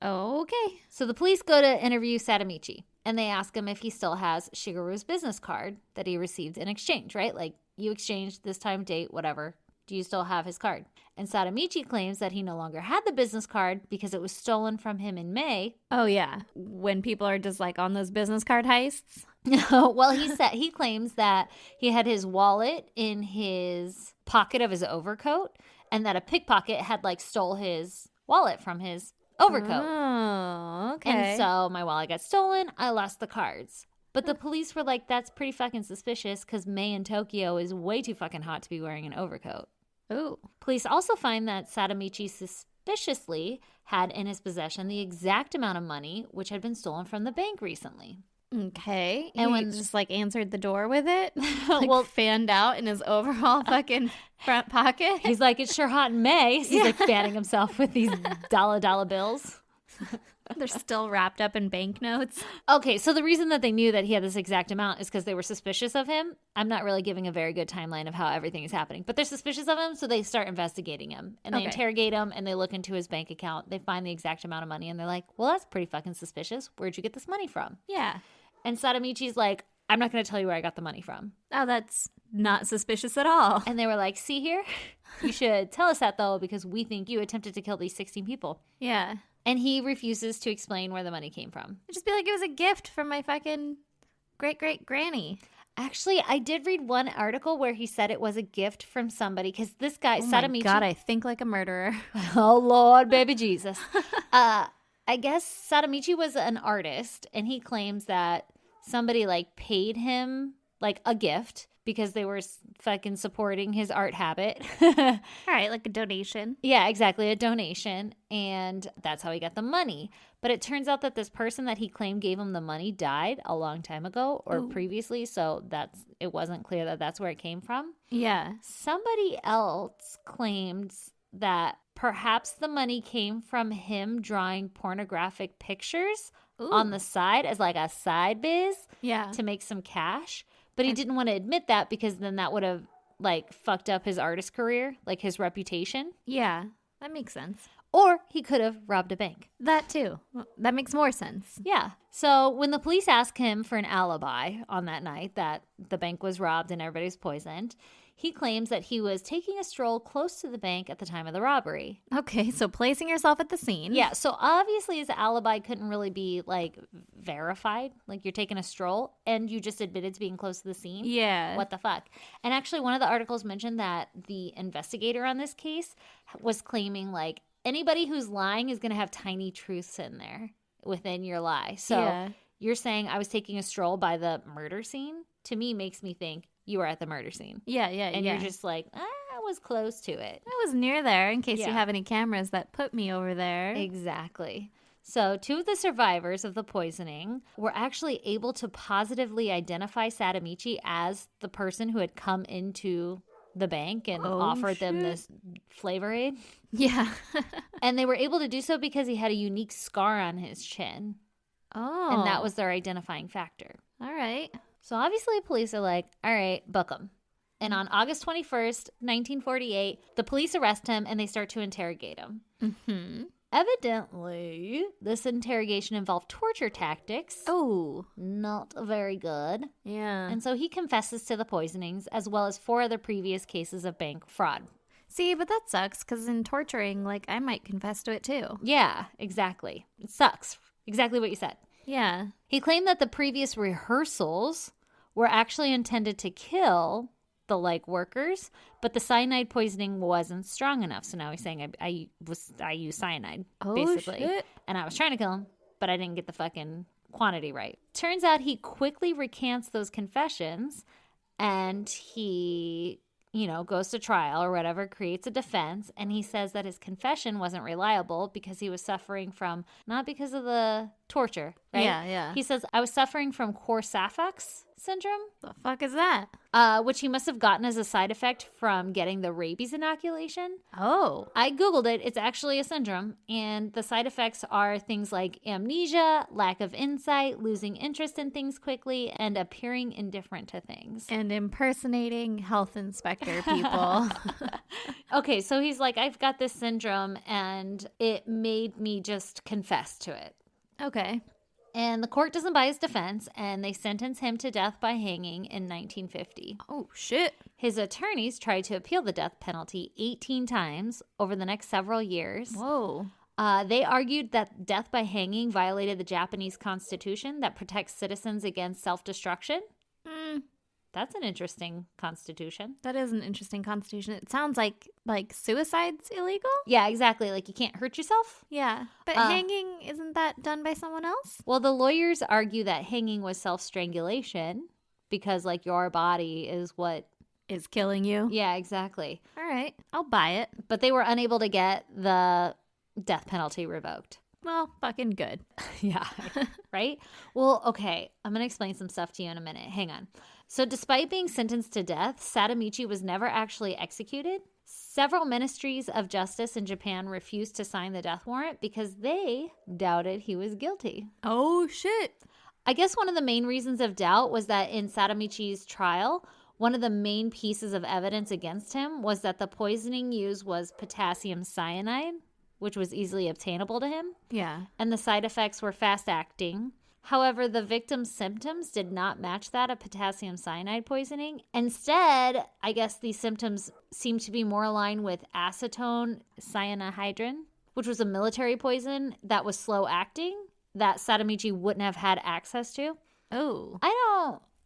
Okay. So the police go to interview Sadamichi and they ask him if he still has Shigeru's business card that he received in exchange, right? Like, you exchanged this time, date, whatever. Do you still have his card? And Sadamichi claims that he no longer had the business card because it was stolen from him in May. Oh, yeah. When people are just like on those business card heists. Well, he claims that he had his wallet in his pocket of his overcoat and that a pickpocket had like stole his wallet from his overcoat. Oh, okay. And so my wallet got stolen. I lost the cards. But the police were like, that's pretty fucking suspicious because May in Tokyo is way too fucking hot to be wearing an overcoat. Ooh. Police also find that Sadamichi suspiciously had in his possession the exact amount of money which had been stolen from the bank recently. Okay. And And when- when just like answered the door with it, like Well- fanned out in his overall fucking front pocket. He's like, it's sure hot in May. So he's like fanning himself with these dollar bills. They're still wrapped up in banknotes. Okay, so the reason that they knew that he had this exact amount is because they were suspicious of him. I'm not really giving a very good timeline of how everything is happening, but they're suspicious of him, so they start investigating him. And they Okay. interrogate him, and they look into his bank account. They find the exact amount of money, and they're like, well, that's pretty fucking suspicious. Where'd you get this money from? Yeah. And Sadamichi's like, I'm not going to tell you where I got the money from. Oh, that's not suspicious at all. And they were like, see here? You should tell us that, though, because we think you attempted to kill these 16 people. Yeah. And he refuses to explain where the money came from. I'd just be like, it was a gift from my fucking great granny. Actually, I did read one article where he said it was a gift from somebody because this guy, Oh my Sadamichi. God, I think like a murderer. Oh, Lord, baby Jesus. I guess Sadamichi was an artist, and he claims that somebody like paid him like a gift because they were fucking supporting his art habit. All right, like a donation. Yeah, exactly. A donation. And that's how he got the money. But it turns out that this person that he claimed gave him the money died a long time ago or Ooh. previously. So it wasn't clear that that's where it came from. Yeah. Somebody else claimed that perhaps the money came from him drawing pornographic pictures on the side as like a side biz Yeah. to make some cash. But he didn't want to admit that because then that would have like fucked up his artist career, like his reputation. Yeah. That makes sense. Or he could have robbed a bank. That too. That makes more sense. Yeah. So when the police ask him for an alibi on that night that the bank was robbed and everybody was poisoned, He claims that he was taking a stroll close to the bank at the time of the robbery. Okay, so placing yourself at the scene. Yeah, so obviously his alibi couldn't really be like verified. Like you're taking a stroll and you just admitted to being close to the scene. Yeah. What the fuck? And actually one of the articles mentioned that the investigator on this case was claiming like anybody who's lying is going to have tiny truths in there within your lie. So Yeah. you're saying I was taking a stroll by the murder scene? To me makes me think you were at the murder scene. Yeah, And yeah. you're just like, I was close to it. I was near there in case you Yeah. have any cameras that put me over there. Exactly. So, two of the survivors of the poisoning were actually able to positively identify Sadamichi as the person who had come into the bank and Oh, offered them shit. this flavor aid. Yeah. And they were able to do so because he had a unique scar on his chin. Oh. And that was their identifying factor. all right. So, obviously, police are like, all right, book him. And on August 21st, 1948, the police arrest him and they start to interrogate him. Mm-hmm. Evidently, this interrogation involved torture tactics. Oh. Not very good. Yeah. And so he confesses to the poisonings as well as 4 other previous cases of bank fraud. See, but that sucks because in torturing, like, I might confess to it too. Yeah, exactly. It sucks. Exactly what you said. Yeah. He claimed that the previous rehearsals were actually intended to kill the like workers, but the cyanide poisoning wasn't strong enough. So now he's saying I used cyanide, Oh, basically. shit. And I was trying to kill him, but I didn't get the fucking quantity right. Turns out he quickly recants those confessions and he, goes to trial or whatever, creates a defense. And he says that his confession wasn't reliable because he was suffering from, not because of the torture, right? Yeah. He says, I was suffering from Korsakoff's syndrome, The fuck is that? which he must have gotten as a side effect from getting the rabies inoculation. Oh. I Googled it. It's actually a syndrome. And the side effects are things like amnesia, lack of insight, losing interest in things quickly, and appearing indifferent to things. And impersonating health inspector people. Okay, so he's like, I've got this syndrome, and it made me just confess to it. Okay. And the court doesn't buy his defense, and they sentence him to death by hanging in 1950. Oh, shit. His attorneys tried to appeal the death penalty 18 times over the next several years. Whoa. They argued that death by hanging violated the Japanese constitution that protects citizens against self-destruction. That's an interesting constitution. That is an interesting constitution. It sounds like suicide's illegal? Yeah, exactly. Like you can't hurt yourself. Yeah. But hanging, isn't that done by someone else? Well, the lawyers argue that hanging was self-strangulation because like your body is what. Is killing you? Yeah, exactly. All right. I'll buy it. But they were unable to get the death penalty revoked. Well, fucking good. Yeah. Right? Well, okay. I'm going to explain some stuff to you in a minute. Hang on. So despite being sentenced to death, Sadamichi was never actually executed. Several ministries of justice in Japan refused to sign the death warrant because they doubted he was guilty. Oh, shit. I guess one of the main reasons of doubt was that in Sadamichi's trial, one of the main pieces of evidence against him was that the poisoning used was potassium cyanide, which was easily obtainable to him, Yeah. and the side effects were fast-acting. However, the victim's symptoms did not match that of potassium cyanide poisoning. Instead, I guess these symptoms seemed to be more aligned with acetone cyanohydrin, which was a military poison that was slow-acting that Sadamichi wouldn't have had access to. Oh.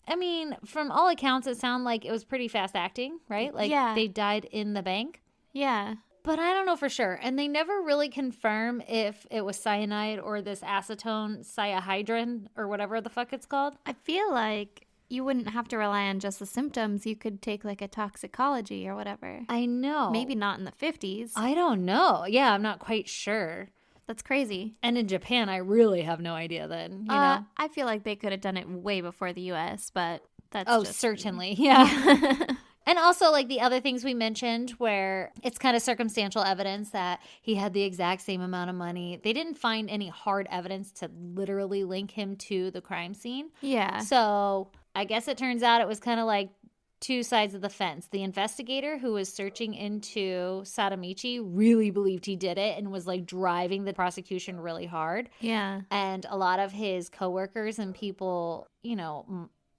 I mean, from all accounts, it sounded like it was pretty fast-acting, right? Like Yeah. they died in the bank. Yeah. But I don't know for sure. And they never really confirm if it was cyanide or this acetone cyanohydrin or whatever the fuck it's called. I feel like you wouldn't have to rely on just the symptoms. You could take like a toxicology or whatever. I know. Maybe not in the 50s. I don't know. Yeah, I'm not quite sure. That's crazy. And in Japan, I really have no idea then, you know? I feel like they could have done it way before the US, but that's Oh, just certainly. Yeah. And also, like the other things we mentioned, where it's kind of circumstantial evidence that he had the exact same amount of money. They didn't find any hard evidence to literally link him to the crime scene. Yeah. So I guess it turns out it was kind of like two sides of the fence. The investigator who was searching into Sadamichi really believed he did it and was like driving the prosecution really hard. Yeah. And a lot of his coworkers and people,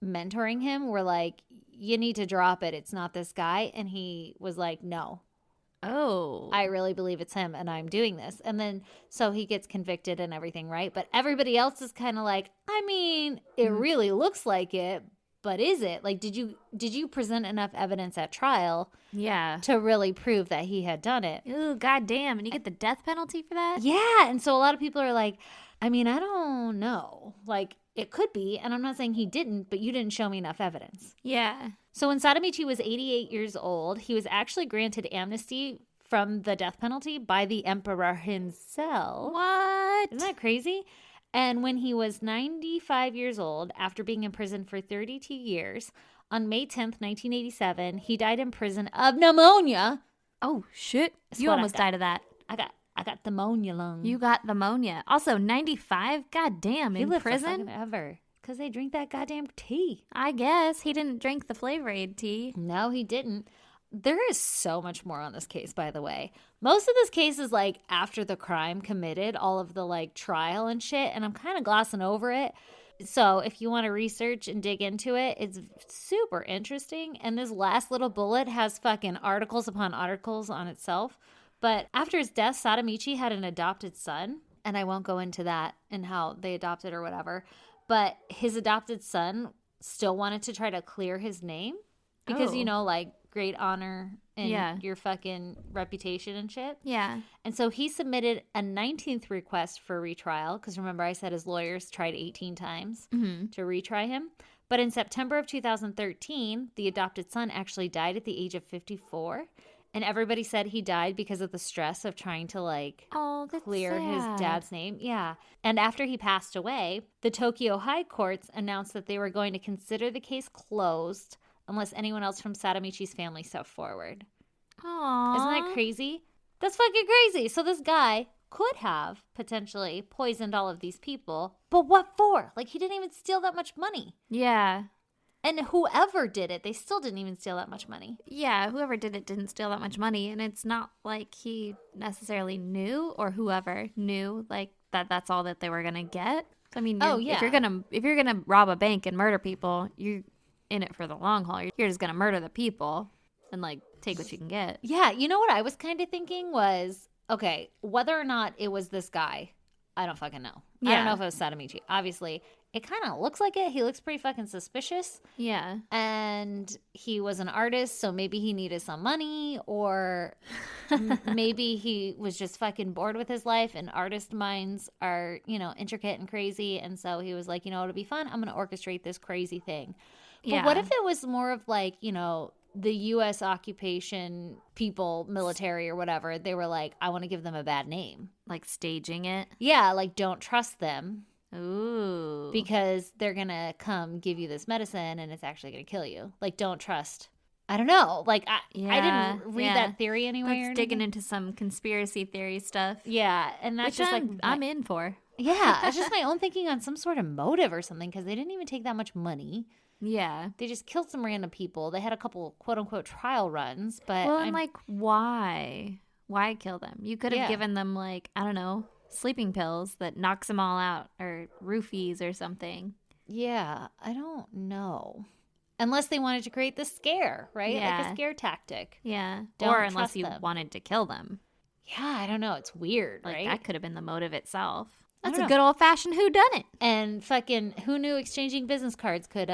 mentoring him were like, you need to drop it. It's not this guy. And he was like, no, Oh. I really believe it's him and I'm doing this. And then so he gets convicted and everything, right? But everybody else is kind of like, I mean, it really looks like it, but is it? Like, did you present enough evidence at trial Yeah. to really prove that he had done it? Ooh, goddamn. And you get the death penalty for that? Yeah. And so a lot of people are like, I mean, I don't know. Like, it could be. And I'm not saying he didn't, but you didn't show me enough evidence. Yeah. So when Sadamichi was 88 years old, he was actually granted amnesty from the death penalty by the emperor himself. What? Isn't that crazy? And when he was 95 years old, after being in prison for 32 years, on May 10th, 1987, he died in prison of pneumonia. Oh, shit. That's You what I almost got. died of that. I got pneumonia lung. You got pneumonia. Also, 95? God damn, he in lived prison? for ever. Because they drink that goddamn tea. I guess. He didn't drink the Flavor Aid tea. No, he didn't. There is so much more on this case, by the way. Most of this case is like after the crime committed, all of the like trial and shit, and I'm kind of glossing over it. So if you want to research and dig into it, it's super interesting. And this last little bullet has fucking articles upon articles on itself. But after his death, Sadamichi had an adopted son, and I won't go into that and how they adopted or whatever. But his adopted son still wanted to try to clear his name because, you Oh. know, like great honor and Yeah. your fucking reputation and shit. Yeah. And so he submitted a 19th request for retrial because remember I said his lawyers tried 18 times Mm-hmm. to retry him. But in September of 2013, the adopted son actually died at the age of 54. And everybody said he died because of the stress of trying to like Oh, that's clear sad. his dad's name. Yeah. And after he passed away, the Tokyo High Courts announced that they were going to consider the case closed unless anyone else from Sadamichi's family stepped forward. Aww. Isn't that crazy? That's fucking crazy. So this guy could have potentially poisoned all of these people, but what for? Like he didn't even steal that much money. Yeah. And whoever did it, they still didn't even steal that much money. Yeah, whoever did it didn't steal that much money, and it's not like he necessarily knew, or whoever knew, like that's all that they were gonna get. I mean, Oh, if you're yeah. gonna rob a bank and murder people, you're in it for the long haul. You're just gonna murder the people and like take what you can get. Yeah, you know what I was kind of thinking was, okay, whether or not it was this guy, I don't fucking know. I Yeah. don't know if it was Sadamichi. Obviously, it kind of looks like it. He looks pretty fucking suspicious. Yeah. And he was an artist, so maybe he needed some money, or maybe he was just fucking bored with his life. And artist minds are, you know, intricate and crazy. And so he was like, you know, it'll be fun. I'm going to orchestrate this crazy thing. But Yeah. what if it was more of like, you know, the U.S. occupation people, military or whatever? They were like, I want to give them a bad name. Like staging it. Yeah, like don't trust them Ooh. because they're going to come give you this medicine and it's actually going to kill you. Like, don't trust. I don't know. Like, I Yeah, didn't read yeah. that theory anywhere. or That's digging anything. into some conspiracy theory stuff. Yeah, and that's Which just I'm in for. yeah, it's just my own thinking on some sort of motive or something because they didn't even take that much money. Yeah. They just killed some random people. They had a couple quote unquote trial runs, but Well, and like, why? Why kill them? You could have Yeah. given them, like, I don't know, sleeping pills that knocks them all out, or roofies or something. yeah, I don't know. Unless they wanted to create the scare, right? Like Yeah. a scare tactic. Yeah. Don't or unless trust you them. wanted to kill them. Yeah, I don't know. It's weird, Like, right? that could have been the motive itself. I That's don't a know. good old fashioned whodunit. And fucking who knew exchanging business cards could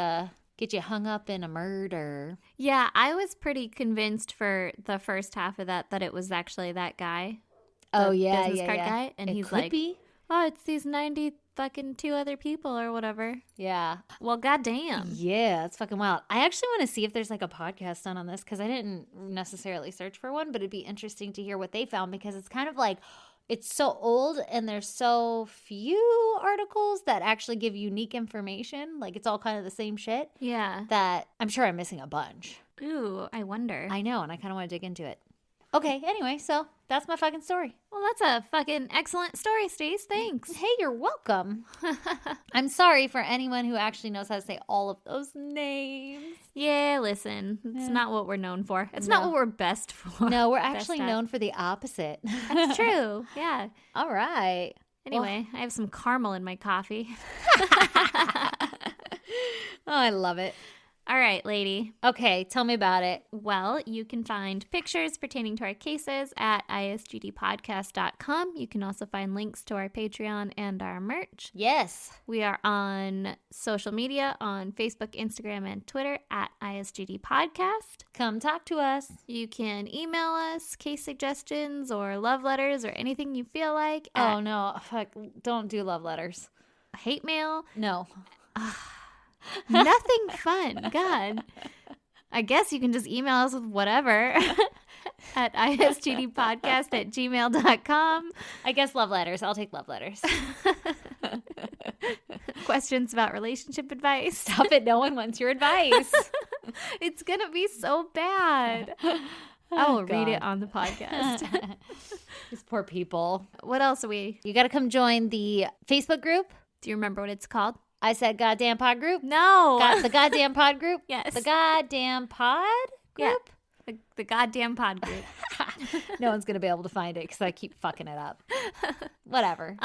get you hung up in a murder. Yeah, I was pretty convinced for the first half of that it was actually that guy. Oh the yeah, business yeah, card yeah. guy, and It he's could like, be. oh, it's these 90 fucking two other people or whatever. Yeah. Well, goddamn. Yeah, it's fucking wild. I actually want to see if there's like a podcast done on this because I didn't necessarily search for one, but it'd be interesting to hear what they found because it's kind of like it's so old and there's so few articles that actually give unique information. Like it's all kind of the same shit Yeah. that I'm sure I'm missing a bunch. Ooh, I wonder. I know, and I kind of want to dig into it. Okay, anyway, so that's my fucking story. Well, that's a fucking excellent story, Stace. Thanks. Hey, you're welcome. I'm sorry for anyone who actually knows how to say all of those names. Yeah, listen, it's Yeah. not what we're known for. It's No. not what we're best for. No, we're Best actually at. known for the opposite. That's true. Yeah. All right. Anyway, I have some caramel in my coffee. Oh, I love it. All right, lady. Okay, tell me about it. Well, you can find pictures pertaining to our cases at isgdpodcast.com. You can also find links to our Patreon and our merch. Yes. We are on social media on Facebook, Instagram, and Twitter at ISGD Podcast. Come talk to us. You can email us case suggestions or love letters or anything you feel like Oh, at no. Fuck. Don't do love letters. hate mail. No. Nothing fun. God. I guess you can just email us with whatever at isgdpodcast@gmail.com. I guess love letters. I'll take love letters. Questions about relationship advice. Stop it. No one wants your advice. It's going to be so bad. I will read it on the podcast. These poor people. What else are we? You got to come join the Facebook group. Do you remember what it's called? I said goddamn pod group. No. The goddamn pod group? Yes. The goddamn pod group? Yeah. The goddamn pod group. No one's going to be able to find it because I keep fucking it up. Whatever.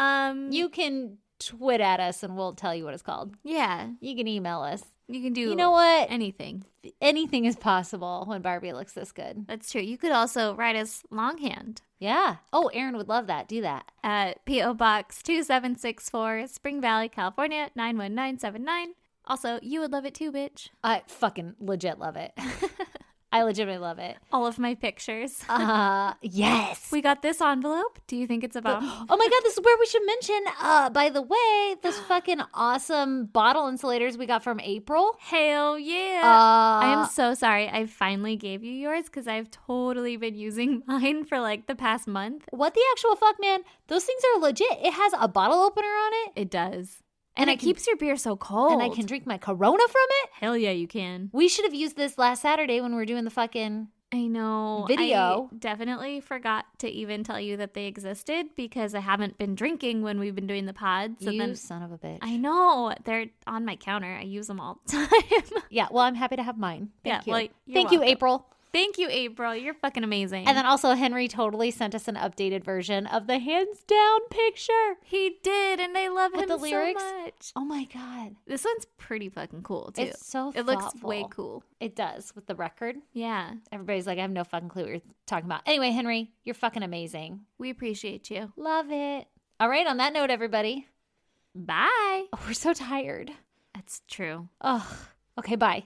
You can tweet at us and we'll tell you what it's called. Yeah. You can email us. You can do You know what? anything. Anything is possible when Barbie looks this good. That's true. You could also write us longhand Yeah. Oh, Aaron would love that. Do that. at P.O. Box 2764, Spring Valley, California, 91979. Also, you would love it too, bitch. I fucking legit love it. I legitimately love it. All of my pictures. Yes. We got this envelope. Do you think it's about? Oh my God, this is where we should mention, by the way, those fucking awesome bottle insulators we got from April. Hell yeah. I am Uh, so sorry. I finally gave you yours because I've totally been using mine for like the past month. what the actual fuck, man? Those things are legit. It has a bottle opener on it. It does. And I it can- keeps your beer so cold. And I can drink my Corona from it. Hell yeah, you can. We should have used this last Saturday when we were doing the fucking... I know. Video. I definitely forgot to even tell you that they existed because I haven't been drinking when we've been doing the pod. So you then son of a bitch. I know. They're on my counter. I use them all the time. Yeah, well, I'm happy to have mine. Thank you. well, you're Thank you, welcome. April. Thank you, April. You're fucking amazing. And then also Henry totally sent us an updated version of the hands down picture. he did, and I love With him the lyrics? so much. Oh my God. This one's pretty fucking cool, too. It's so It looks thoughtful. way cool. It does with the record. Yeah. Everybody's like, I have no fucking clue what you're talking about. Anyway, Henry, you're fucking amazing. We appreciate you. Love it. All right, on that note, everybody. Bye. Oh, we're so tired. That's true. Oh, okay, bye.